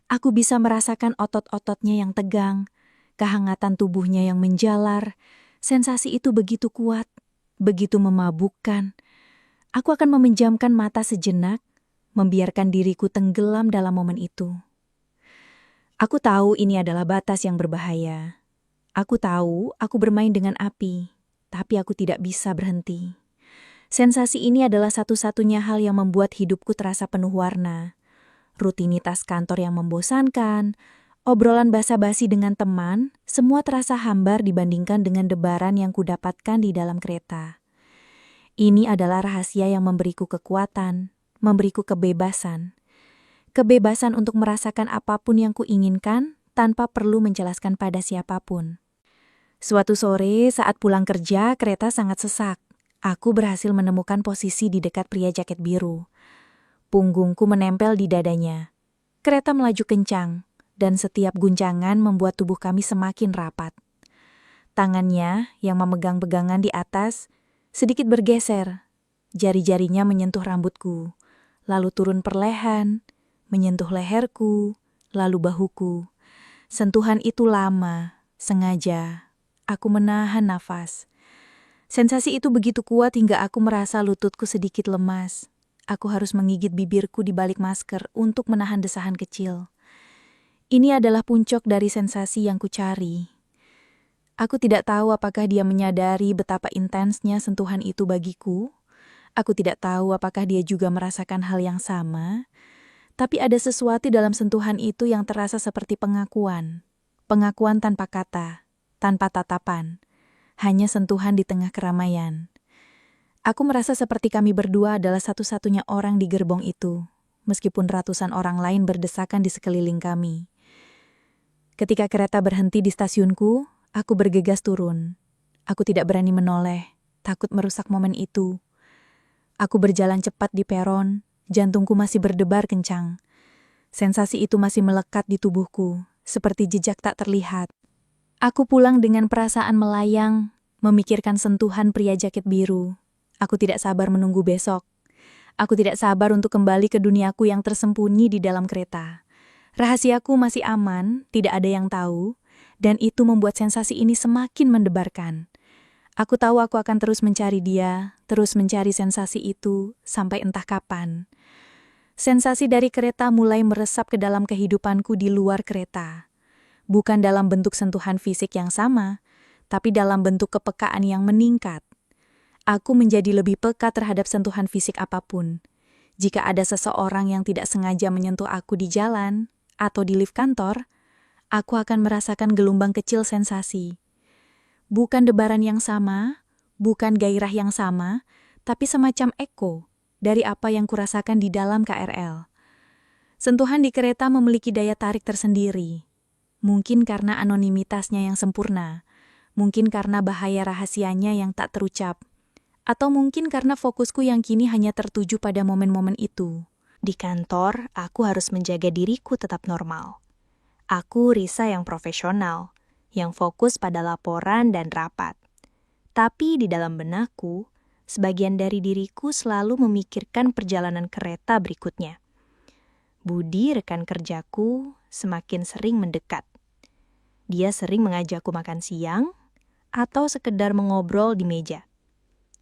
Aku bisa merasakan otot-ototnya yang tegang, kehangatan tubuhnya yang menjalar. Sensasi itu begitu kuat, begitu memabukkan. Aku akan memejamkan mata sejenak, membiarkan diriku tenggelam dalam momen itu. Aku tahu ini adalah batas yang berbahaya. Aku tahu aku bermain dengan api, tapi aku tidak bisa berhenti. Sensasi ini adalah satu-satunya hal yang membuat hidupku terasa penuh warna. Rutinitas kantor yang membosankan, obrolan basa-basi dengan teman, semua terasa hambar dibandingkan dengan debaran yang kudapatkan di dalam kereta. Ini adalah rahasia yang memberiku kekuatan, memberiku kebebasan. Kebebasan untuk merasakan apapun yang kuinginkan tanpa perlu menjelaskan pada siapapun. Suatu sore saat pulang kerja, kereta sangat sesak. Aku berhasil menemukan posisi di dekat pria jaket biru. Punggungku menempel di dadanya. Kereta melaju kencang, dan setiap guncangan membuat tubuh kami semakin rapat. Tangannya yang memegang pegangan di atas sedikit bergeser. Jari-jarinya menyentuh rambutku, lalu turun perlahan, menyentuh leherku, lalu bahuku. Sentuhan itu lama, sengaja. Aku menahan nafas. Sensasi itu begitu kuat hingga aku merasa lututku sedikit lemas. Aku harus menggigit bibirku di balik masker untuk menahan desahan kecil. Ini adalah puncak dari sensasi yang kucari. Aku tidak tahu apakah dia menyadari betapa intensnya sentuhan itu bagiku. Aku tidak tahu apakah dia juga merasakan hal yang sama. Tapi ada sesuatu dalam sentuhan itu yang terasa seperti pengakuan. Pengakuan tanpa kata, tanpa tatapan. Hanya sentuhan di tengah keramaian. Aku merasa seperti kami berdua adalah satu-satunya orang di gerbong itu, meskipun ratusan orang lain berdesakan di sekeliling kami. Ketika kereta berhenti di stasiunku, aku bergegas turun. Aku tidak berani menoleh, takut merusak momen itu. Aku berjalan cepat di peron, jantungku masih berdebar kencang. Sensasi itu masih melekat di tubuhku, seperti jejak tak terlihat. Aku pulang dengan perasaan melayang, memikirkan sentuhan pria jaket biru. Aku tidak sabar menunggu besok. Aku tidak sabar untuk kembali ke duniaku yang tersembunyi di dalam kereta. Rahasiaku masih aman, tidak ada yang tahu, dan itu membuat sensasi ini semakin mendebarkan. Aku tahu aku akan terus mencari dia, terus mencari sensasi itu, sampai entah kapan. Sensasi dari kereta mulai meresap ke dalam kehidupanku di luar kereta. Bukan dalam bentuk sentuhan fisik yang sama, tapi dalam bentuk kepekaan yang meningkat. Aku menjadi lebih peka terhadap sentuhan fisik apapun. Jika ada seseorang yang tidak sengaja menyentuh aku di jalan atau di lift kantor, aku akan merasakan gelombang kecil sensasi. Bukan debaran yang sama, bukan gairah yang sama, tapi semacam eko dari apa yang kurasakan di dalam KRL. Sentuhan di kereta memiliki daya tarik tersendiri. Mungkin karena anonimitasnya yang sempurna, mungkin karena bahaya rahasianya yang tak terucap, atau mungkin karena fokusku yang kini hanya tertuju pada momen-momen itu. Di kantor, aku harus menjaga diriku tetap normal. Aku Risa yang profesional, yang fokus pada laporan dan rapat. Tapi di dalam benakku, sebagian dari diriku selalu memikirkan perjalanan kereta berikutnya. Budi, rekan kerjaku, semakin sering mendekat. Dia sering mengajakku makan siang atau sekedar mengobrol di meja.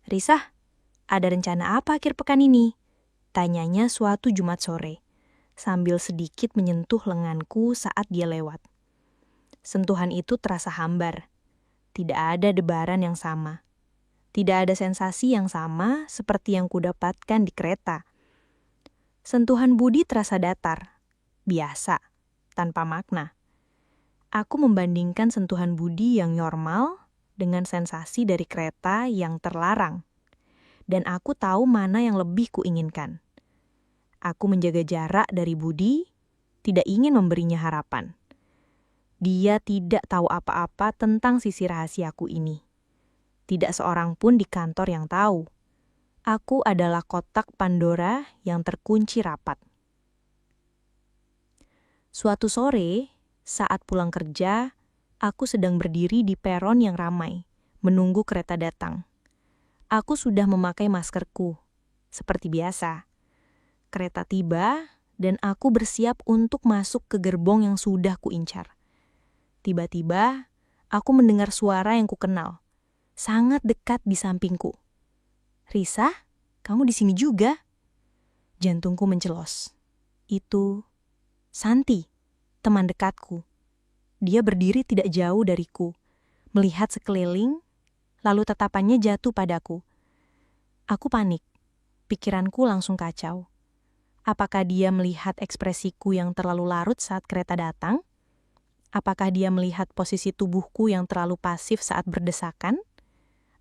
"Risa, ada rencana apa akhir pekan ini?" Tanyanya suatu Jumat sore, sambil sedikit menyentuh lenganku saat dia lewat. Sentuhan itu terasa hambar. Tidak ada debaran yang sama. Tidak ada sensasi yang sama seperti yang kudapatkan di kereta. Sentuhan Budi terasa datar, biasa, tanpa makna. Aku membandingkan sentuhan Budi yang normal dengan sensasi dari kereta yang terlarang. Dan aku tahu mana yang lebih kuinginkan. Aku menjaga jarak dari Budi, tidak ingin memberinya harapan. Dia tidak tahu apa-apa tentang sisi rahasiaku ini. Tidak seorang pun di kantor yang tahu. Aku adalah kotak Pandora yang terkunci rapat. Suatu sore, saat pulang kerja, aku sedang berdiri di peron yang ramai, menunggu kereta datang. Aku sudah memakai maskerku, seperti biasa. Kereta tiba, dan aku bersiap untuk masuk ke gerbong yang sudah kuincar. Tiba-tiba, aku mendengar suara yang kukenal, sangat dekat di sampingku. "Risa, kamu di sini juga?" Jantungku mencelos. Itu Santi, teman dekatku. Dia berdiri tidak jauh dariku, melihat sekeliling, lalu tatapannya jatuh padaku. Aku panik, pikiranku langsung kacau. Apakah dia melihat ekspresiku yang terlalu larut saat kereta datang? Apakah dia melihat posisi tubuhku yang terlalu pasif saat berdesakan?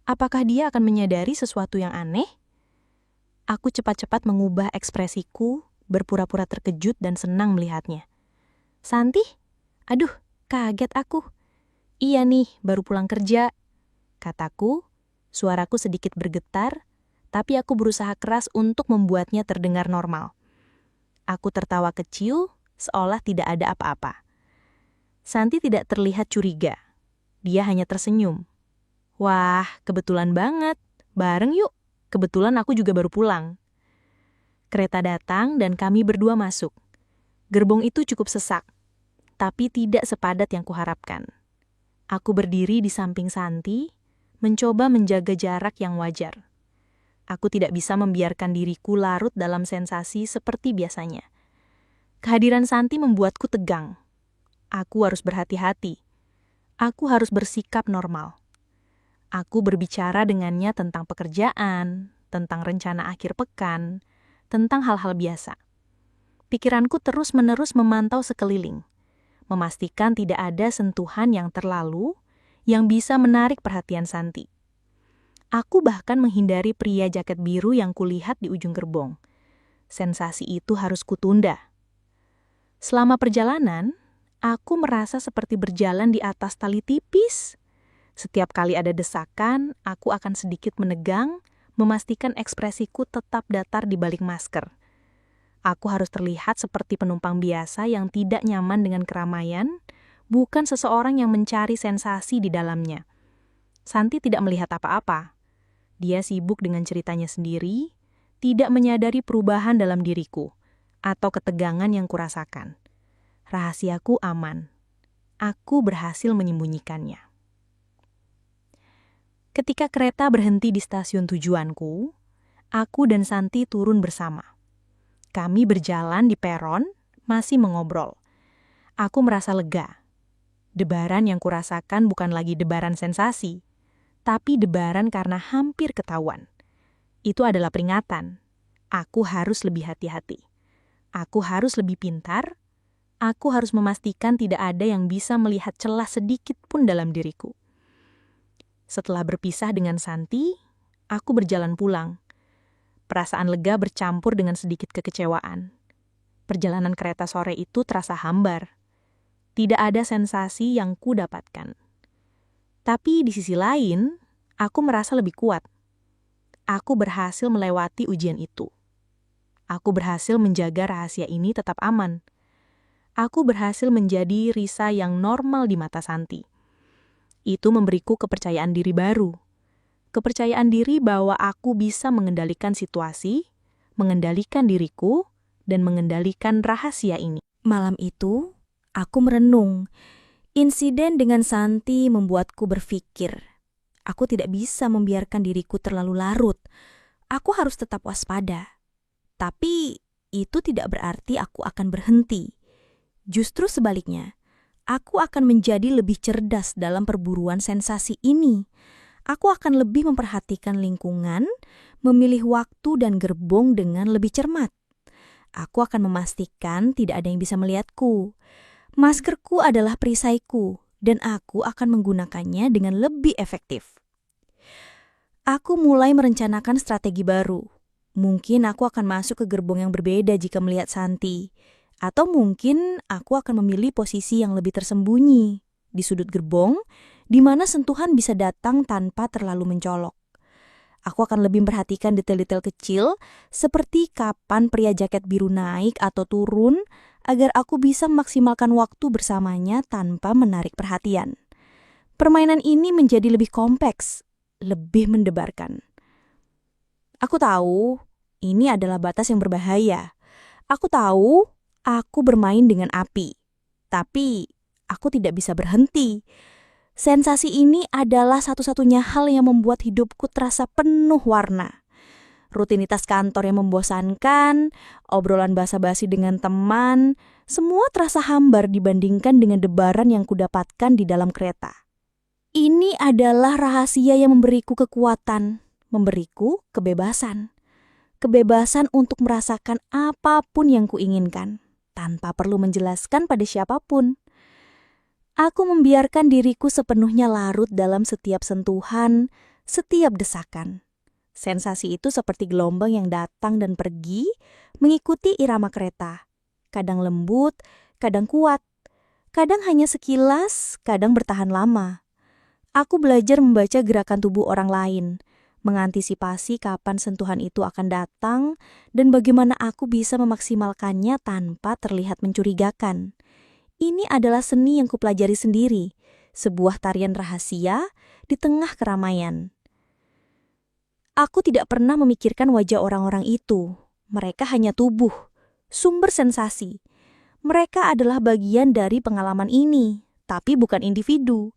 Apakah dia akan menyadari sesuatu yang aneh? Aku cepat-cepat mengubah ekspresiku, berpura-pura terkejut dan senang melihatnya. "Santi? Aduh, kaget aku." "Iya nih, baru pulang kerja," kataku. Suaraku sedikit bergetar, tapi aku berusaha keras untuk membuatnya terdengar normal. Aku tertawa kecil, seolah tidak ada apa-apa. Santi tidak terlihat curiga. Dia hanya tersenyum. "Wah, kebetulan banget. Bareng yuk. Kebetulan aku juga baru pulang." Kereta datang dan kami berdua masuk. Gerbong itu cukup sesak, tapi tidak sepadat yang kuharapkan. Aku berdiri di samping Santi, mencoba menjaga jarak yang wajar. Aku tidak bisa membiarkan diriku larut dalam sensasi seperti biasanya. Kehadiran Santi membuatku tegang. Aku harus berhati-hati. Aku harus bersikap normal. Aku berbicara dengannya tentang pekerjaan, tentang rencana akhir pekan, tentang hal-hal biasa. Pikiranku terus-menerus memantau sekeliling, memastikan tidak ada sentuhan yang terlalu yang bisa menarik perhatian Santi. Aku bahkan menghindari pria jaket biru yang kulihat di ujung gerbong. Sensasi itu harus kutunda. Selama perjalanan, aku merasa seperti berjalan di atas tali tipis. Setiap kali ada desakan, aku akan sedikit menegang, memastikan ekspresiku tetap datar di balik masker. Aku harus terlihat seperti penumpang biasa yang tidak nyaman dengan keramaian, bukan seseorang yang mencari sensasi di dalamnya. Santi tidak melihat apa-apa. Dia sibuk dengan ceritanya sendiri, tidak menyadari perubahan dalam diriku, atau ketegangan yang kurasakan. Rahasiaku aman. Aku berhasil menyembunyikannya. Ketika kereta berhenti di stasiun tujuanku, aku dan Santi turun bersama. Kami berjalan di peron, masih mengobrol. Aku merasa lega. Debaran yang kurasakan bukan lagi debaran sensasi, tapi debaran karena hampir ketahuan. Itu adalah peringatan. Aku harus lebih hati-hati. Aku harus lebih pintar. Aku harus memastikan tidak ada yang bisa melihat celah sedikit pun dalam diriku. Setelah berpisah dengan Santi, aku berjalan pulang. Perasaan lega bercampur dengan sedikit kekecewaan. Perjalanan kereta sore itu terasa hambar. Tidak ada sensasi yang kudapatkan. Tapi di sisi lain, aku merasa lebih kuat. Aku berhasil melewati ujian itu. Aku berhasil menjaga rahasia ini tetap aman. Aku berhasil menjadi Risa yang normal di mata Santi. Itu memberiku kepercayaan diri baru. Kepercayaan diri bahwa aku bisa mengendalikan situasi, mengendalikan diriku, dan mengendalikan rahasia ini. Malam itu, aku merenung. Insiden dengan Santi membuatku berpikir. Aku tidak bisa membiarkan diriku terlalu larut. Aku harus tetap waspada. Tapi itu tidak berarti aku akan berhenti. Justru sebaliknya, aku akan menjadi lebih cerdas dalam perburuan sensasi ini. Aku akan lebih memperhatikan lingkungan, memilih waktu dan gerbong dengan lebih cermat. Aku akan memastikan tidak ada yang bisa melihatku. Maskerku adalah perisaiku, dan aku akan menggunakannya dengan lebih efektif. Aku mulai merencanakan strategi baru. Mungkin aku akan masuk ke gerbong yang berbeda jika melihat Santi. Atau mungkin aku akan memilih posisi yang lebih tersembunyi, di sudut gerbong, di mana sentuhan bisa datang tanpa terlalu mencolok. Aku akan lebih memperhatikan detail-detail kecil, seperti kapan pria jaket biru naik atau turun, agar aku bisa memaksimalkan waktu bersamanya tanpa menarik perhatian. Permainan ini menjadi lebih kompleks, lebih mendebarkan. Aku tahu, ini adalah batas yang berbahaya. Aku tahu, aku bermain dengan api. Tapi, aku tidak bisa berhenti. Sensasi ini adalah satu-satunya hal yang membuat hidupku terasa penuh warna. Rutinitas kantor yang membosankan, obrolan basa-basi dengan teman, semua terasa hambar dibandingkan dengan debaran yang kudapatkan di dalam kereta. Ini adalah rahasia yang memberiku kekuatan, memberiku kebebasan. Kebebasan untuk merasakan apapun yang kuinginkan, tanpa perlu menjelaskan pada siapapun. Aku membiarkan diriku sepenuhnya larut dalam setiap sentuhan, setiap desakan. Sensasi itu seperti gelombang yang datang dan pergi, mengikuti irama kereta. Kadang lembut, kadang kuat. Kadang hanya sekilas, kadang bertahan lama. Aku belajar membaca gerakan tubuh orang lain, mengantisipasi kapan sentuhan itu akan datang, dan bagaimana aku bisa memaksimalkannya tanpa terlihat mencurigakan. Ini adalah seni yang kupelajari sendiri, sebuah tarian rahasia di tengah keramaian. Aku tidak pernah memikirkan wajah orang-orang itu. Mereka hanya tubuh, sumber sensasi. Mereka adalah bagian dari pengalaman ini, tapi bukan individu.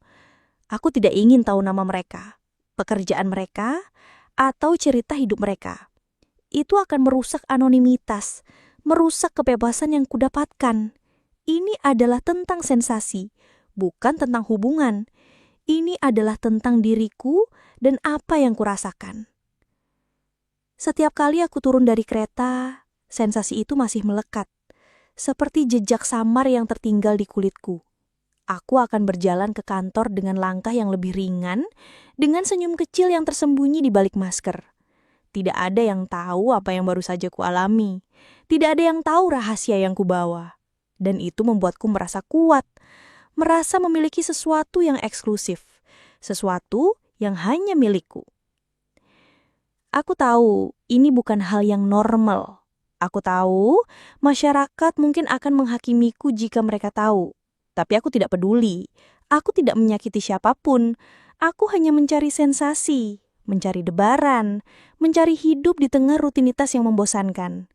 Aku tidak ingin tahu nama mereka, pekerjaan mereka, atau cerita hidup mereka. Itu akan merusak anonimitas, merusak kebebasan yang kudapatkan. Ini adalah tentang sensasi, bukan tentang hubungan. Ini adalah tentang diriku dan apa yang kurasakan. Setiap kali aku turun dari kereta, sensasi itu masih melekat, seperti jejak samar yang tertinggal di kulitku. Aku akan berjalan ke kantor dengan langkah yang lebih ringan, dengan senyum kecil yang tersembunyi di balik masker. Tidak ada yang tahu apa yang baru saja kualami. Tidak ada yang tahu rahasia yang kubawa. Dan itu membuatku merasa kuat, merasa memiliki sesuatu yang eksklusif, sesuatu yang hanya milikku. Aku tahu ini bukan hal yang normal. Aku tahu masyarakat mungkin akan menghakimiku jika mereka tahu. Tapi aku tidak peduli. Aku tidak menyakiti siapapun. Aku hanya mencari sensasi, mencari debaran, mencari hidup di tengah rutinitas yang membosankan.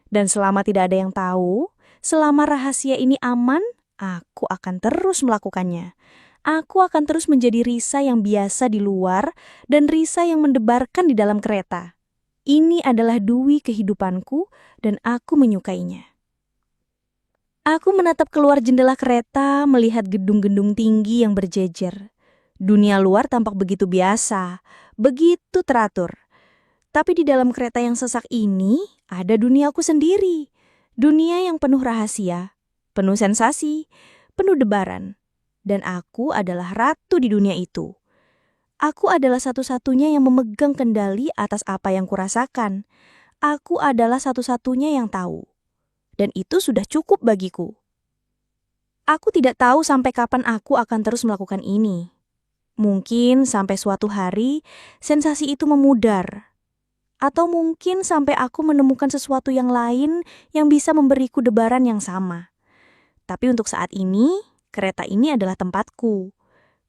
Dan selama tidak ada yang tahu, selama rahasia ini aman, aku akan terus melakukannya. Aku akan terus menjadi Risa yang biasa di luar dan Risa yang mendebarkan di dalam kereta. Ini adalah dui kehidupanku dan aku menyukainya. Aku menatap keluar jendela kereta melihat gedung-gedung tinggi yang berjejer. Dunia luar tampak begitu biasa, begitu teratur. Tapi di dalam kereta yang sesak ini ada duniaku sendiri. Dunia yang penuh rahasia, penuh sensasi, penuh debaran. Dan aku adalah ratu di dunia itu. Aku adalah satu-satunya yang memegang kendali atas apa yang kurasakan. Aku adalah satu-satunya yang tahu. Dan itu sudah cukup bagiku. Aku tidak tahu sampai kapan aku akan terus melakukan ini. Mungkin sampai suatu hari sensasi itu memudar. Atau mungkin sampai aku menemukan sesuatu yang lain yang bisa memberiku debaran yang sama. Tapi untuk saat ini, kereta ini adalah tempatku.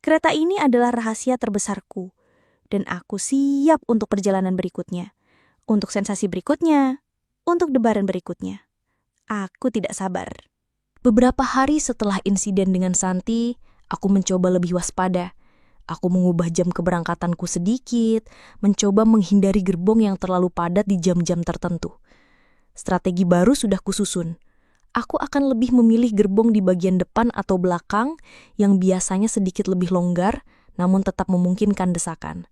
Kereta ini adalah rahasia terbesarku. Dan aku siap untuk perjalanan berikutnya. Untuk sensasi berikutnya. Untuk debaran berikutnya. Aku tidak sabar. Beberapa hari setelah insiden dengan Santi, aku mencoba lebih waspada. Aku mengubah jam keberangkatanku sedikit, mencoba menghindari gerbong yang terlalu padat di jam-jam tertentu. Strategi baru sudah kususun. Aku akan lebih memilih gerbong di bagian depan atau belakang yang biasanya sedikit lebih longgar, namun tetap memungkinkan desakan.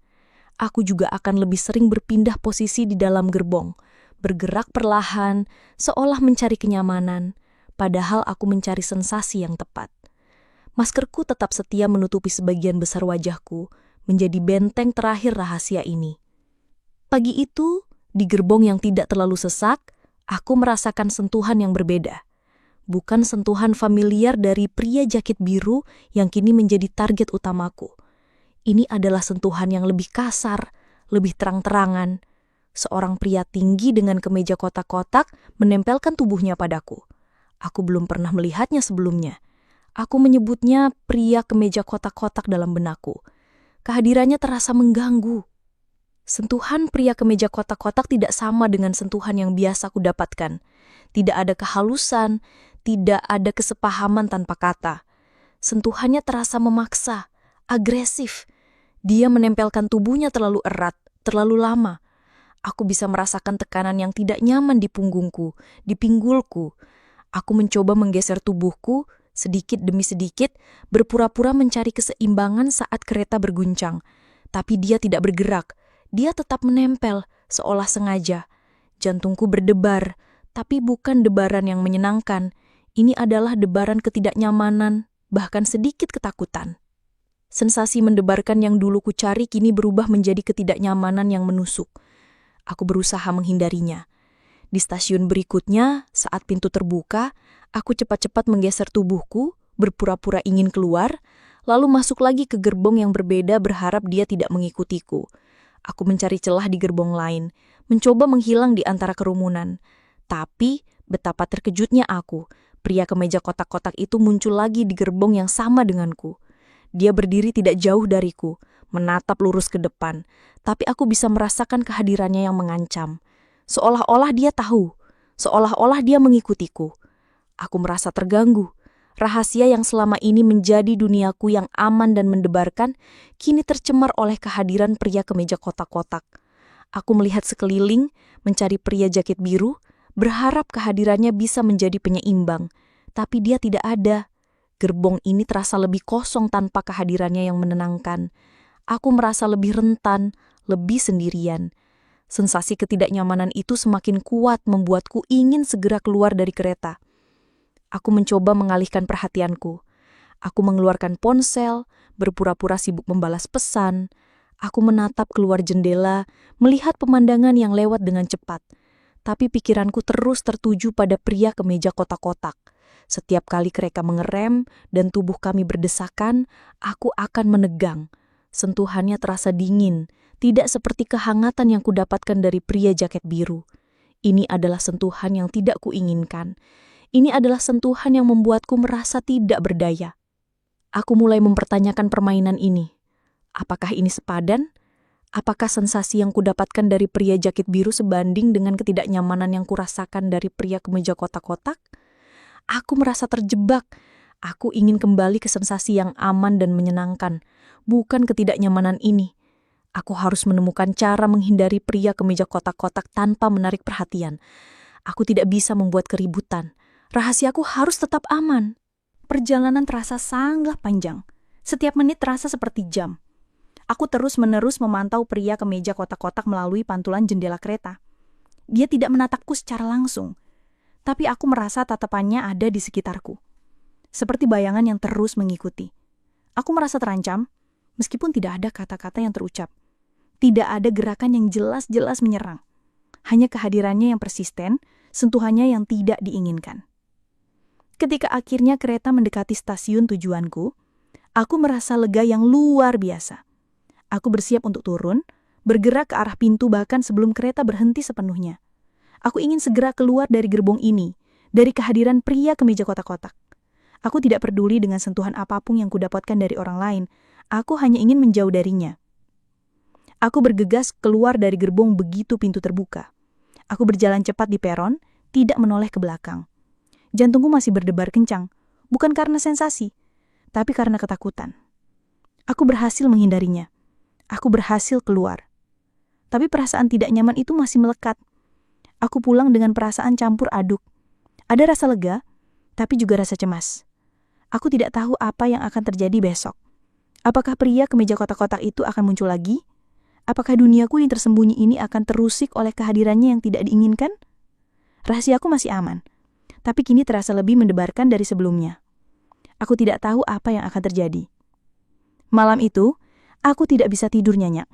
Aku juga akan lebih sering berpindah posisi di dalam gerbong, bergerak perlahan, seolah mencari kenyamanan, padahal aku mencari sensasi yang tepat. Maskerku tetap setia menutupi sebagian besar wajahku, menjadi benteng terakhir rahasia ini. Pagi itu, di gerbong yang tidak terlalu sesak, aku merasakan sentuhan yang berbeda. bukan sentuhan familiar dari pria jaket biru yang kini menjadi target utamaku. Ini adalah sentuhan yang lebih kasar, lebih terang-terangan. Seorang pria tinggi dengan kemeja kotak-kotak menempelkan tubuhnya padaku. Aku belum pernah melihatnya sebelumnya. Aku menyebutnya pria kemeja kotak-kotak dalam benakku. Kehadirannya terasa mengganggu. Sentuhan pria kemeja kotak-kotak tidak sama dengan sentuhan yang biasa aku dapatkan. Tidak ada kehalusan, tidak ada kesepahaman tanpa kata. Sentuhannya terasa memaksa, agresif. Dia menempelkan tubuhnya terlalu erat, terlalu lama. Aku bisa merasakan tekanan yang tidak nyaman di punggungku, di pinggulku. Aku mencoba menggeser tubuhku, sedikit demi sedikit, berpura-pura mencari keseimbangan saat kereta berguncang. Tapi dia tidak bergerak. Dia tetap menempel, seolah sengaja. Jantungku berdebar, tapi bukan debaran yang menyenangkan. Ini adalah debaran ketidaknyamanan, bahkan sedikit ketakutan. Sensasi mendebarkan yang dulu ku cari kini berubah menjadi ketidaknyamanan yang menusuk. Aku berusaha menghindarinya. Di stasiun berikutnya, saat pintu terbuka, aku cepat-cepat menggeser tubuhku, berpura-pura ingin keluar, lalu masuk lagi ke gerbong yang berbeda berharap dia tidak mengikutiku. Aku mencari celah di gerbong lain, mencoba menghilang di antara kerumunan. Tapi, betapa terkejutnya aku. Pria kemeja kotak-kotak itu muncul lagi di gerbong yang sama denganku. Dia berdiri tidak jauh dariku, menatap lurus ke depan. Tapi aku bisa merasakan kehadirannya yang mengancam. Seolah-olah dia tahu, seolah-olah dia mengikutiku. Aku merasa terganggu. Rahasia yang selama ini menjadi duniaku yang aman dan mendebarkan, kini tercemar oleh kehadiran pria kemeja kotak-kotak. Aku melihat sekeliling, mencari pria jaket biru, berharap kehadirannya bisa menjadi penyeimbang. Tapi dia tidak ada. Gerbong ini terasa lebih kosong tanpa kehadirannya yang menenangkan. Aku merasa lebih rentan, lebih sendirian. Sensasi ketidaknyamanan itu semakin kuat membuatku ingin segera keluar dari kereta. Aku mencoba mengalihkan perhatianku. Aku mengeluarkan ponsel, berpura-pura sibuk membalas pesan. Aku menatap keluar jendela, melihat pemandangan yang lewat dengan cepat. Tapi pikiranku terus tertuju pada pria kemeja kotak-kotak. Setiap kali kereta mengerem dan tubuh kami berdesakan, aku akan menegang. Sentuhannya terasa dingin, tidak seperti kehangatan yang kudapatkan dari pria jaket biru. Ini adalah sentuhan yang tidak kuinginkan. Ini adalah sentuhan yang membuatku merasa tidak berdaya. Aku mulai mempertanyakan permainan ini. Apakah ini sepadan? Apakah sensasi yang kudapatkan dari pria jaket biru sebanding dengan ketidaknyamanan yang kurasakan dari pria kemeja kotak-kotak? Aku merasa terjebak. Aku ingin kembali ke sensasi yang aman dan menyenangkan, bukan ketidaknyamanan ini. Aku harus menemukan cara menghindari pria kemeja kotak-kotak tanpa menarik perhatian. Aku tidak bisa membuat keributan. Rahasiaku harus tetap aman. Perjalanan terasa sangat panjang. Setiap menit terasa seperti jam. Aku terus-menerus memantau pria kemeja kotak-kotak melalui pantulan jendela kereta. Dia tidak menatapku secara langsung, tapi aku merasa tatapannya ada di sekitarku. Seperti bayangan yang terus mengikuti. Aku merasa terancam, meskipun tidak ada kata-kata yang terucap. Tidak ada gerakan yang jelas-jelas menyerang. Hanya kehadirannya yang persisten, sentuhannya yang tidak diinginkan. Ketika akhirnya kereta mendekati stasiun tujuanku, aku merasa lega yang luar biasa. Aku bersiap untuk turun, bergerak ke arah pintu bahkan sebelum kereta berhenti sepenuhnya. Aku ingin segera keluar dari gerbong ini, dari kehadiran pria kemeja kotak-kotak. Aku tidak peduli dengan sentuhan apapun yang kudapatkan dari orang lain. Aku hanya ingin menjauh darinya. Aku bergegas keluar dari gerbong begitu pintu terbuka. Aku berjalan cepat di peron, tidak menoleh ke belakang. Jantungku masih berdebar kencang, bukan karena sensasi, tapi karena ketakutan. Aku berhasil menghindarinya. Aku berhasil keluar. Tapi perasaan tidak nyaman itu masih melekat. Aku pulang dengan perasaan campur aduk. Ada rasa lega, tapi juga rasa cemas. Aku tidak tahu apa yang akan terjadi besok. Apakah pria kemeja kotak-kotak itu akan muncul lagi? Apakah duniaku yang tersembunyi ini akan terusik oleh kehadirannya yang tidak diinginkan? Rahasiaku masih aman, tapi kini terasa lebih mendebarkan dari sebelumnya. Aku tidak tahu apa yang akan terjadi. Malam itu, aku tidak bisa tidur nyenyak.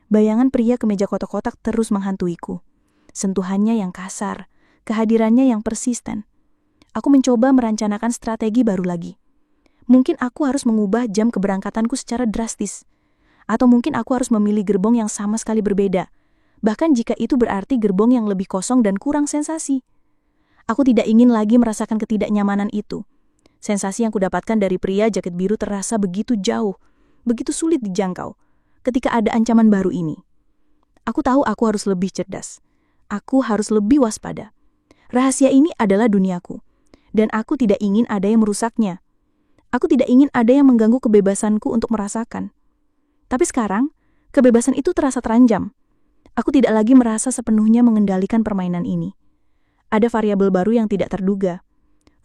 Bayangan pria kemeja kotak-kotak terus menghantuiku. Sentuhannya yang kasar, kehadirannya yang persisten. Aku mencoba merencanakan strategi baru lagi. Mungkin aku harus mengubah jam keberangkatanku secara drastis. Atau mungkin aku harus memilih gerbong yang sama sekali berbeda. Bahkan jika itu berarti gerbong yang lebih kosong dan kurang sensasi. Aku tidak ingin lagi merasakan ketidaknyamanan itu. Sensasi yang kudapatkan dari pria jaket biru terasa begitu jauh, begitu sulit dijangkau. Ketika ada ancaman baru ini, aku tahu aku harus lebih cerdas. Aku harus lebih waspada. Rahasia ini adalah duniaku, dan aku tidak ingin ada yang merusaknya. Aku tidak ingin ada yang mengganggu kebebasanku untuk merasakan. Tapi sekarang, kebebasan itu terasa terancam. Aku tidak lagi merasa sepenuhnya mengendalikan permainan ini. Ada variabel baru yang tidak terduga.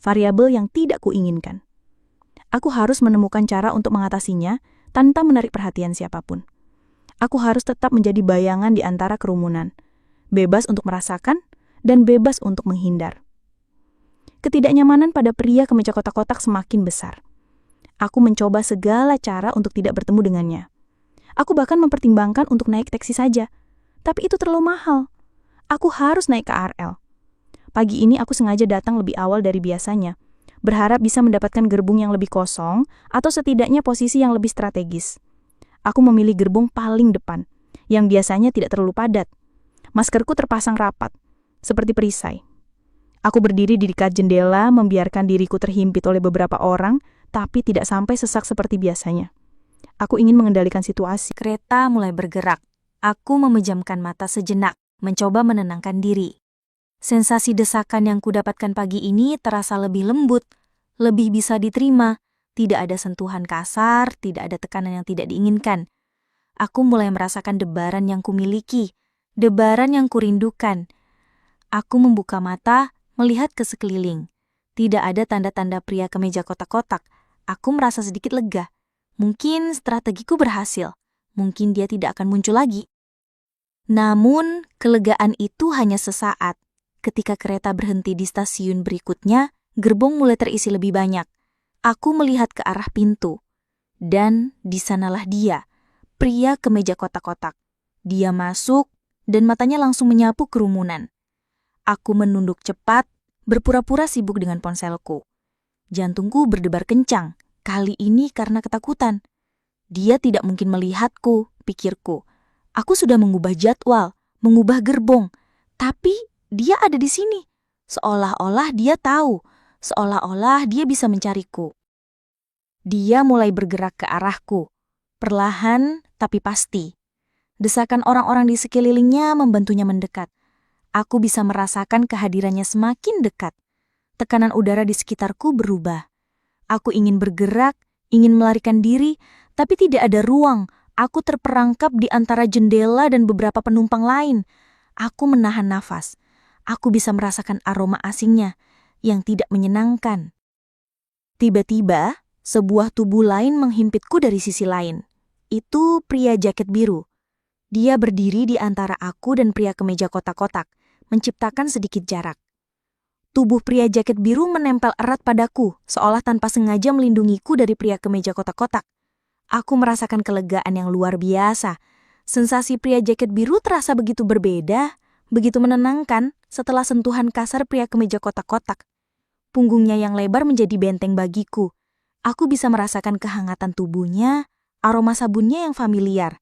Variabel yang tidak kuinginkan. Aku harus menemukan cara untuk mengatasinya tanpa menarik perhatian siapapun. Aku harus tetap menjadi bayangan di antara kerumunan. Bebas untuk merasakan dan bebas untuk menghindar. Ketidaknyamanan pada pria kemeja kotak-kotak semakin besar. Aku mencoba segala cara untuk tidak bertemu dengannya. Aku bahkan mempertimbangkan untuk naik taksi saja. Tapi itu terlalu mahal. Aku harus naik KRL. Pagi ini aku sengaja datang lebih awal dari biasanya, berharap bisa mendapatkan gerbong yang lebih kosong atau setidaknya posisi yang lebih strategis. Aku memilih gerbong paling depan, yang biasanya tidak terlalu padat. Maskerku terpasang rapat, seperti perisai. Aku berdiri di dekat jendela, membiarkan diriku terhimpit oleh beberapa orang, tapi tidak sampai sesak seperti biasanya. Aku ingin mengendalikan situasi. Kereta mulai bergerak. Aku memejamkan mata sejenak, mencoba menenangkan diri. Sensasi desakan yang kudapatkan pagi ini terasa lebih lembut, lebih bisa diterima. Tidak ada sentuhan kasar, tidak ada tekanan yang tidak diinginkan. Aku mulai merasakan debaran yang kumiliki, debaran yang kurindukan. Aku membuka mata, melihat ke sekeliling. Tidak ada tanda-tanda pria kemeja kotak-kotak. Aku merasa sedikit lega. Mungkin strategiku berhasil. Mungkin dia tidak akan muncul lagi. Namun, kelegaan itu hanya sesaat. Ketika kereta berhenti di stasiun berikutnya, gerbong mulai terisi lebih banyak. Aku melihat ke arah pintu. Dan di sanalah dia, pria kemeja kotak-kotak. Dia masuk, dan matanya langsung menyapu kerumunan. Aku menunduk cepat, berpura-pura sibuk dengan ponselku. Jantungku berdebar kencang, kali ini karena ketakutan. Dia tidak mungkin melihatku, pikirku. Aku sudah mengubah jadwal, mengubah gerbong, tapi dia ada di sini. Seolah-olah dia tahu, seolah-olah dia bisa mencariku. Dia mulai bergerak ke arahku, perlahan tapi pasti. Desakan orang-orang di sekelilingnya membantunya mendekat. Aku bisa merasakan kehadirannya semakin dekat. Tekanan udara di sekitarku berubah. Aku ingin bergerak, ingin melarikan diri, tapi tidak ada ruang. Aku terperangkap di antara jendela dan beberapa penumpang lain. Aku menahan nafas. Aku bisa merasakan aroma asingnya yang tidak menyenangkan. Tiba-tiba, sebuah tubuh lain menghimpitku dari sisi lain. Itu pria jaket biru. Dia berdiri di antara aku dan pria kemeja kotak-kotak, menciptakan sedikit jarak. Tubuh pria jaket biru menempel erat padaku, seolah tanpa sengaja melindungiku dari pria kemeja kotak-kotak. Aku merasakan kelegaan yang luar biasa. Sensasi pria jaket biru terasa begitu berbeda, begitu menenangkan setelah sentuhan kasar pria kemeja kotak-kotak. Punggungnya yang lebar menjadi benteng bagiku. Aku bisa merasakan kehangatan tubuhnya, aroma sabunnya yang familiar.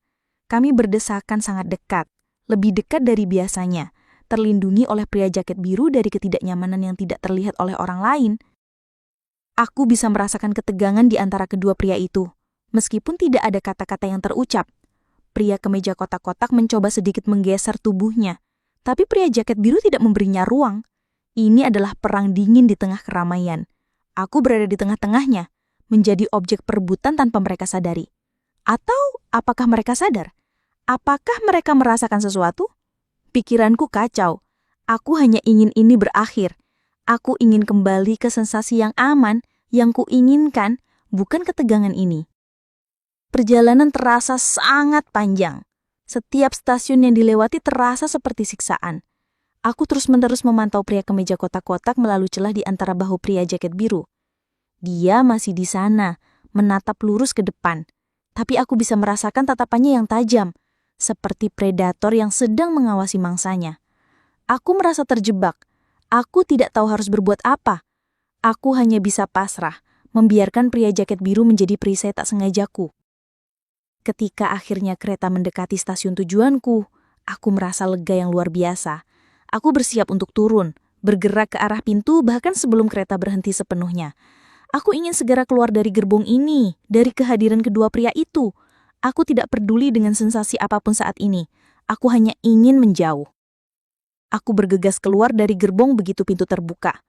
Kami berdesakan sangat dekat, lebih dekat dari biasanya, terlindungi oleh pria jaket biru dari ketidaknyamanan yang tidak terlihat oleh orang lain. Aku bisa merasakan ketegangan di antara kedua pria itu, meskipun tidak ada kata-kata yang terucap. Pria kemeja kotak-kotak mencoba sedikit menggeser tubuhnya, tapi pria jaket biru tidak memberinya ruang. Ini adalah perang dingin di tengah keramaian. Aku berada di tengah-tengahnya, menjadi objek perebutan tanpa mereka sadari. Atau apakah mereka sadar? Apakah mereka merasakan sesuatu? Pikiranku kacau. Aku hanya ingin ini berakhir. Aku ingin kembali ke sensasi yang aman, yang kuinginkan, bukan ketegangan ini. Perjalanan terasa sangat panjang. Setiap stasiun yang dilewati terasa seperti siksaan. Aku terus-menerus memantau pria kemeja kotak-kotak melalui celah di antara bahu pria jaket biru. Dia masih di sana, menatap lurus ke depan. Tapi aku bisa merasakan tatapannya yang tajam, seperti predator yang sedang mengawasi mangsanya. Aku merasa terjebak. Aku tidak tahu harus berbuat apa. Aku hanya bisa pasrah, membiarkan pria jaket biru menjadi perisai tak sengajaku. Ketika akhirnya kereta mendekati stasiun tujuanku, aku merasa lega yang luar biasa. Aku bersiap untuk turun, bergerak ke arah pintu bahkan sebelum kereta berhenti sepenuhnya. Aku ingin segera keluar dari gerbong ini, dari kehadiran kedua pria itu. Aku tidak peduli dengan sensasi apapun saat ini. Aku hanya ingin menjauh. Aku bergegas keluar dari gerbong begitu pintu terbuka.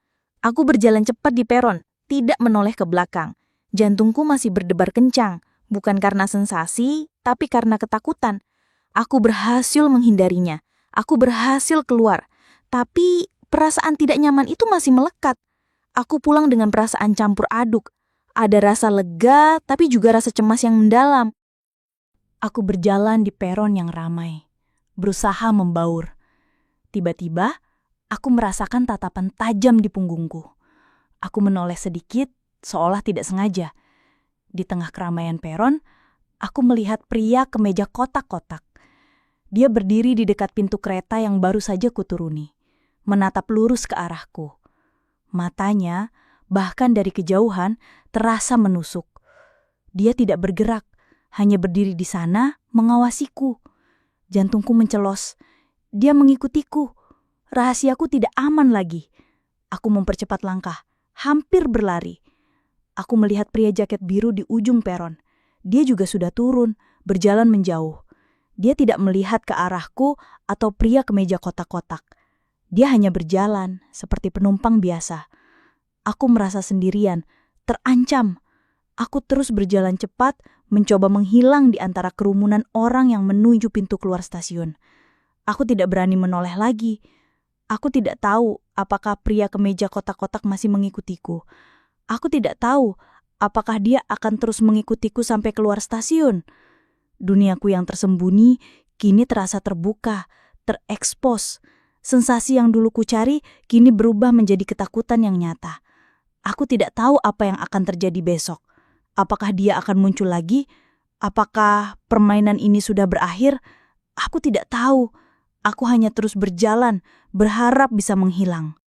Aku berjalan cepat di peron, tidak menoleh ke belakang. Jantungku masih berdebar kencang, bukan karena sensasi, tapi karena ketakutan. Aku berhasil menghindarinya. Aku berhasil keluar. Tapi perasaan tidak nyaman itu masih melekat. Aku pulang dengan perasaan campur aduk. Ada rasa lega, tapi juga rasa cemas yang mendalam. Aku berjalan di peron yang ramai, berusaha membaur. Tiba-tiba, aku merasakan tatapan tajam di punggungku. Aku menoleh sedikit, seolah tidak sengaja. Di tengah keramaian peron, aku melihat pria kemeja kotak-kotak. Dia berdiri di dekat pintu kereta yang baru saja kuturuni, menatap lurus ke arahku. Matanya, bahkan dari kejauhan, terasa menusuk. Dia tidak bergerak, hanya berdiri di sana, mengawasiku. Jantungku mencelos. Dia mengikutiku. Rahasiaku tidak aman lagi. Aku mempercepat langkah, hampir berlari. Aku melihat pria jaket biru di ujung peron. Dia juga sudah turun, berjalan menjauh. Dia tidak melihat ke arahku atau pria kemeja kotak-kotak. Dia hanya berjalan, seperti penumpang biasa. Aku merasa sendirian, terancam. Aku terus berjalan cepat, mencoba menghilang di antara kerumunan orang yang menuju pintu keluar stasiun. Aku tidak berani menoleh lagi. Aku tidak tahu apakah pria kemeja kotak-kotak masih mengikutiku. Aku tidak tahu apakah dia akan terus mengikutiku sampai keluar stasiun. Duniaku yang tersembunyi kini terasa terbuka, terekspos. Sensasi yang dulu ku cari kini berubah menjadi ketakutan yang nyata. Aku tidak tahu apa yang akan terjadi besok. Apakah dia akan muncul lagi? Apakah permainan ini sudah berakhir? Aku tidak tahu. Aku hanya terus berjalan, berharap bisa menghilang.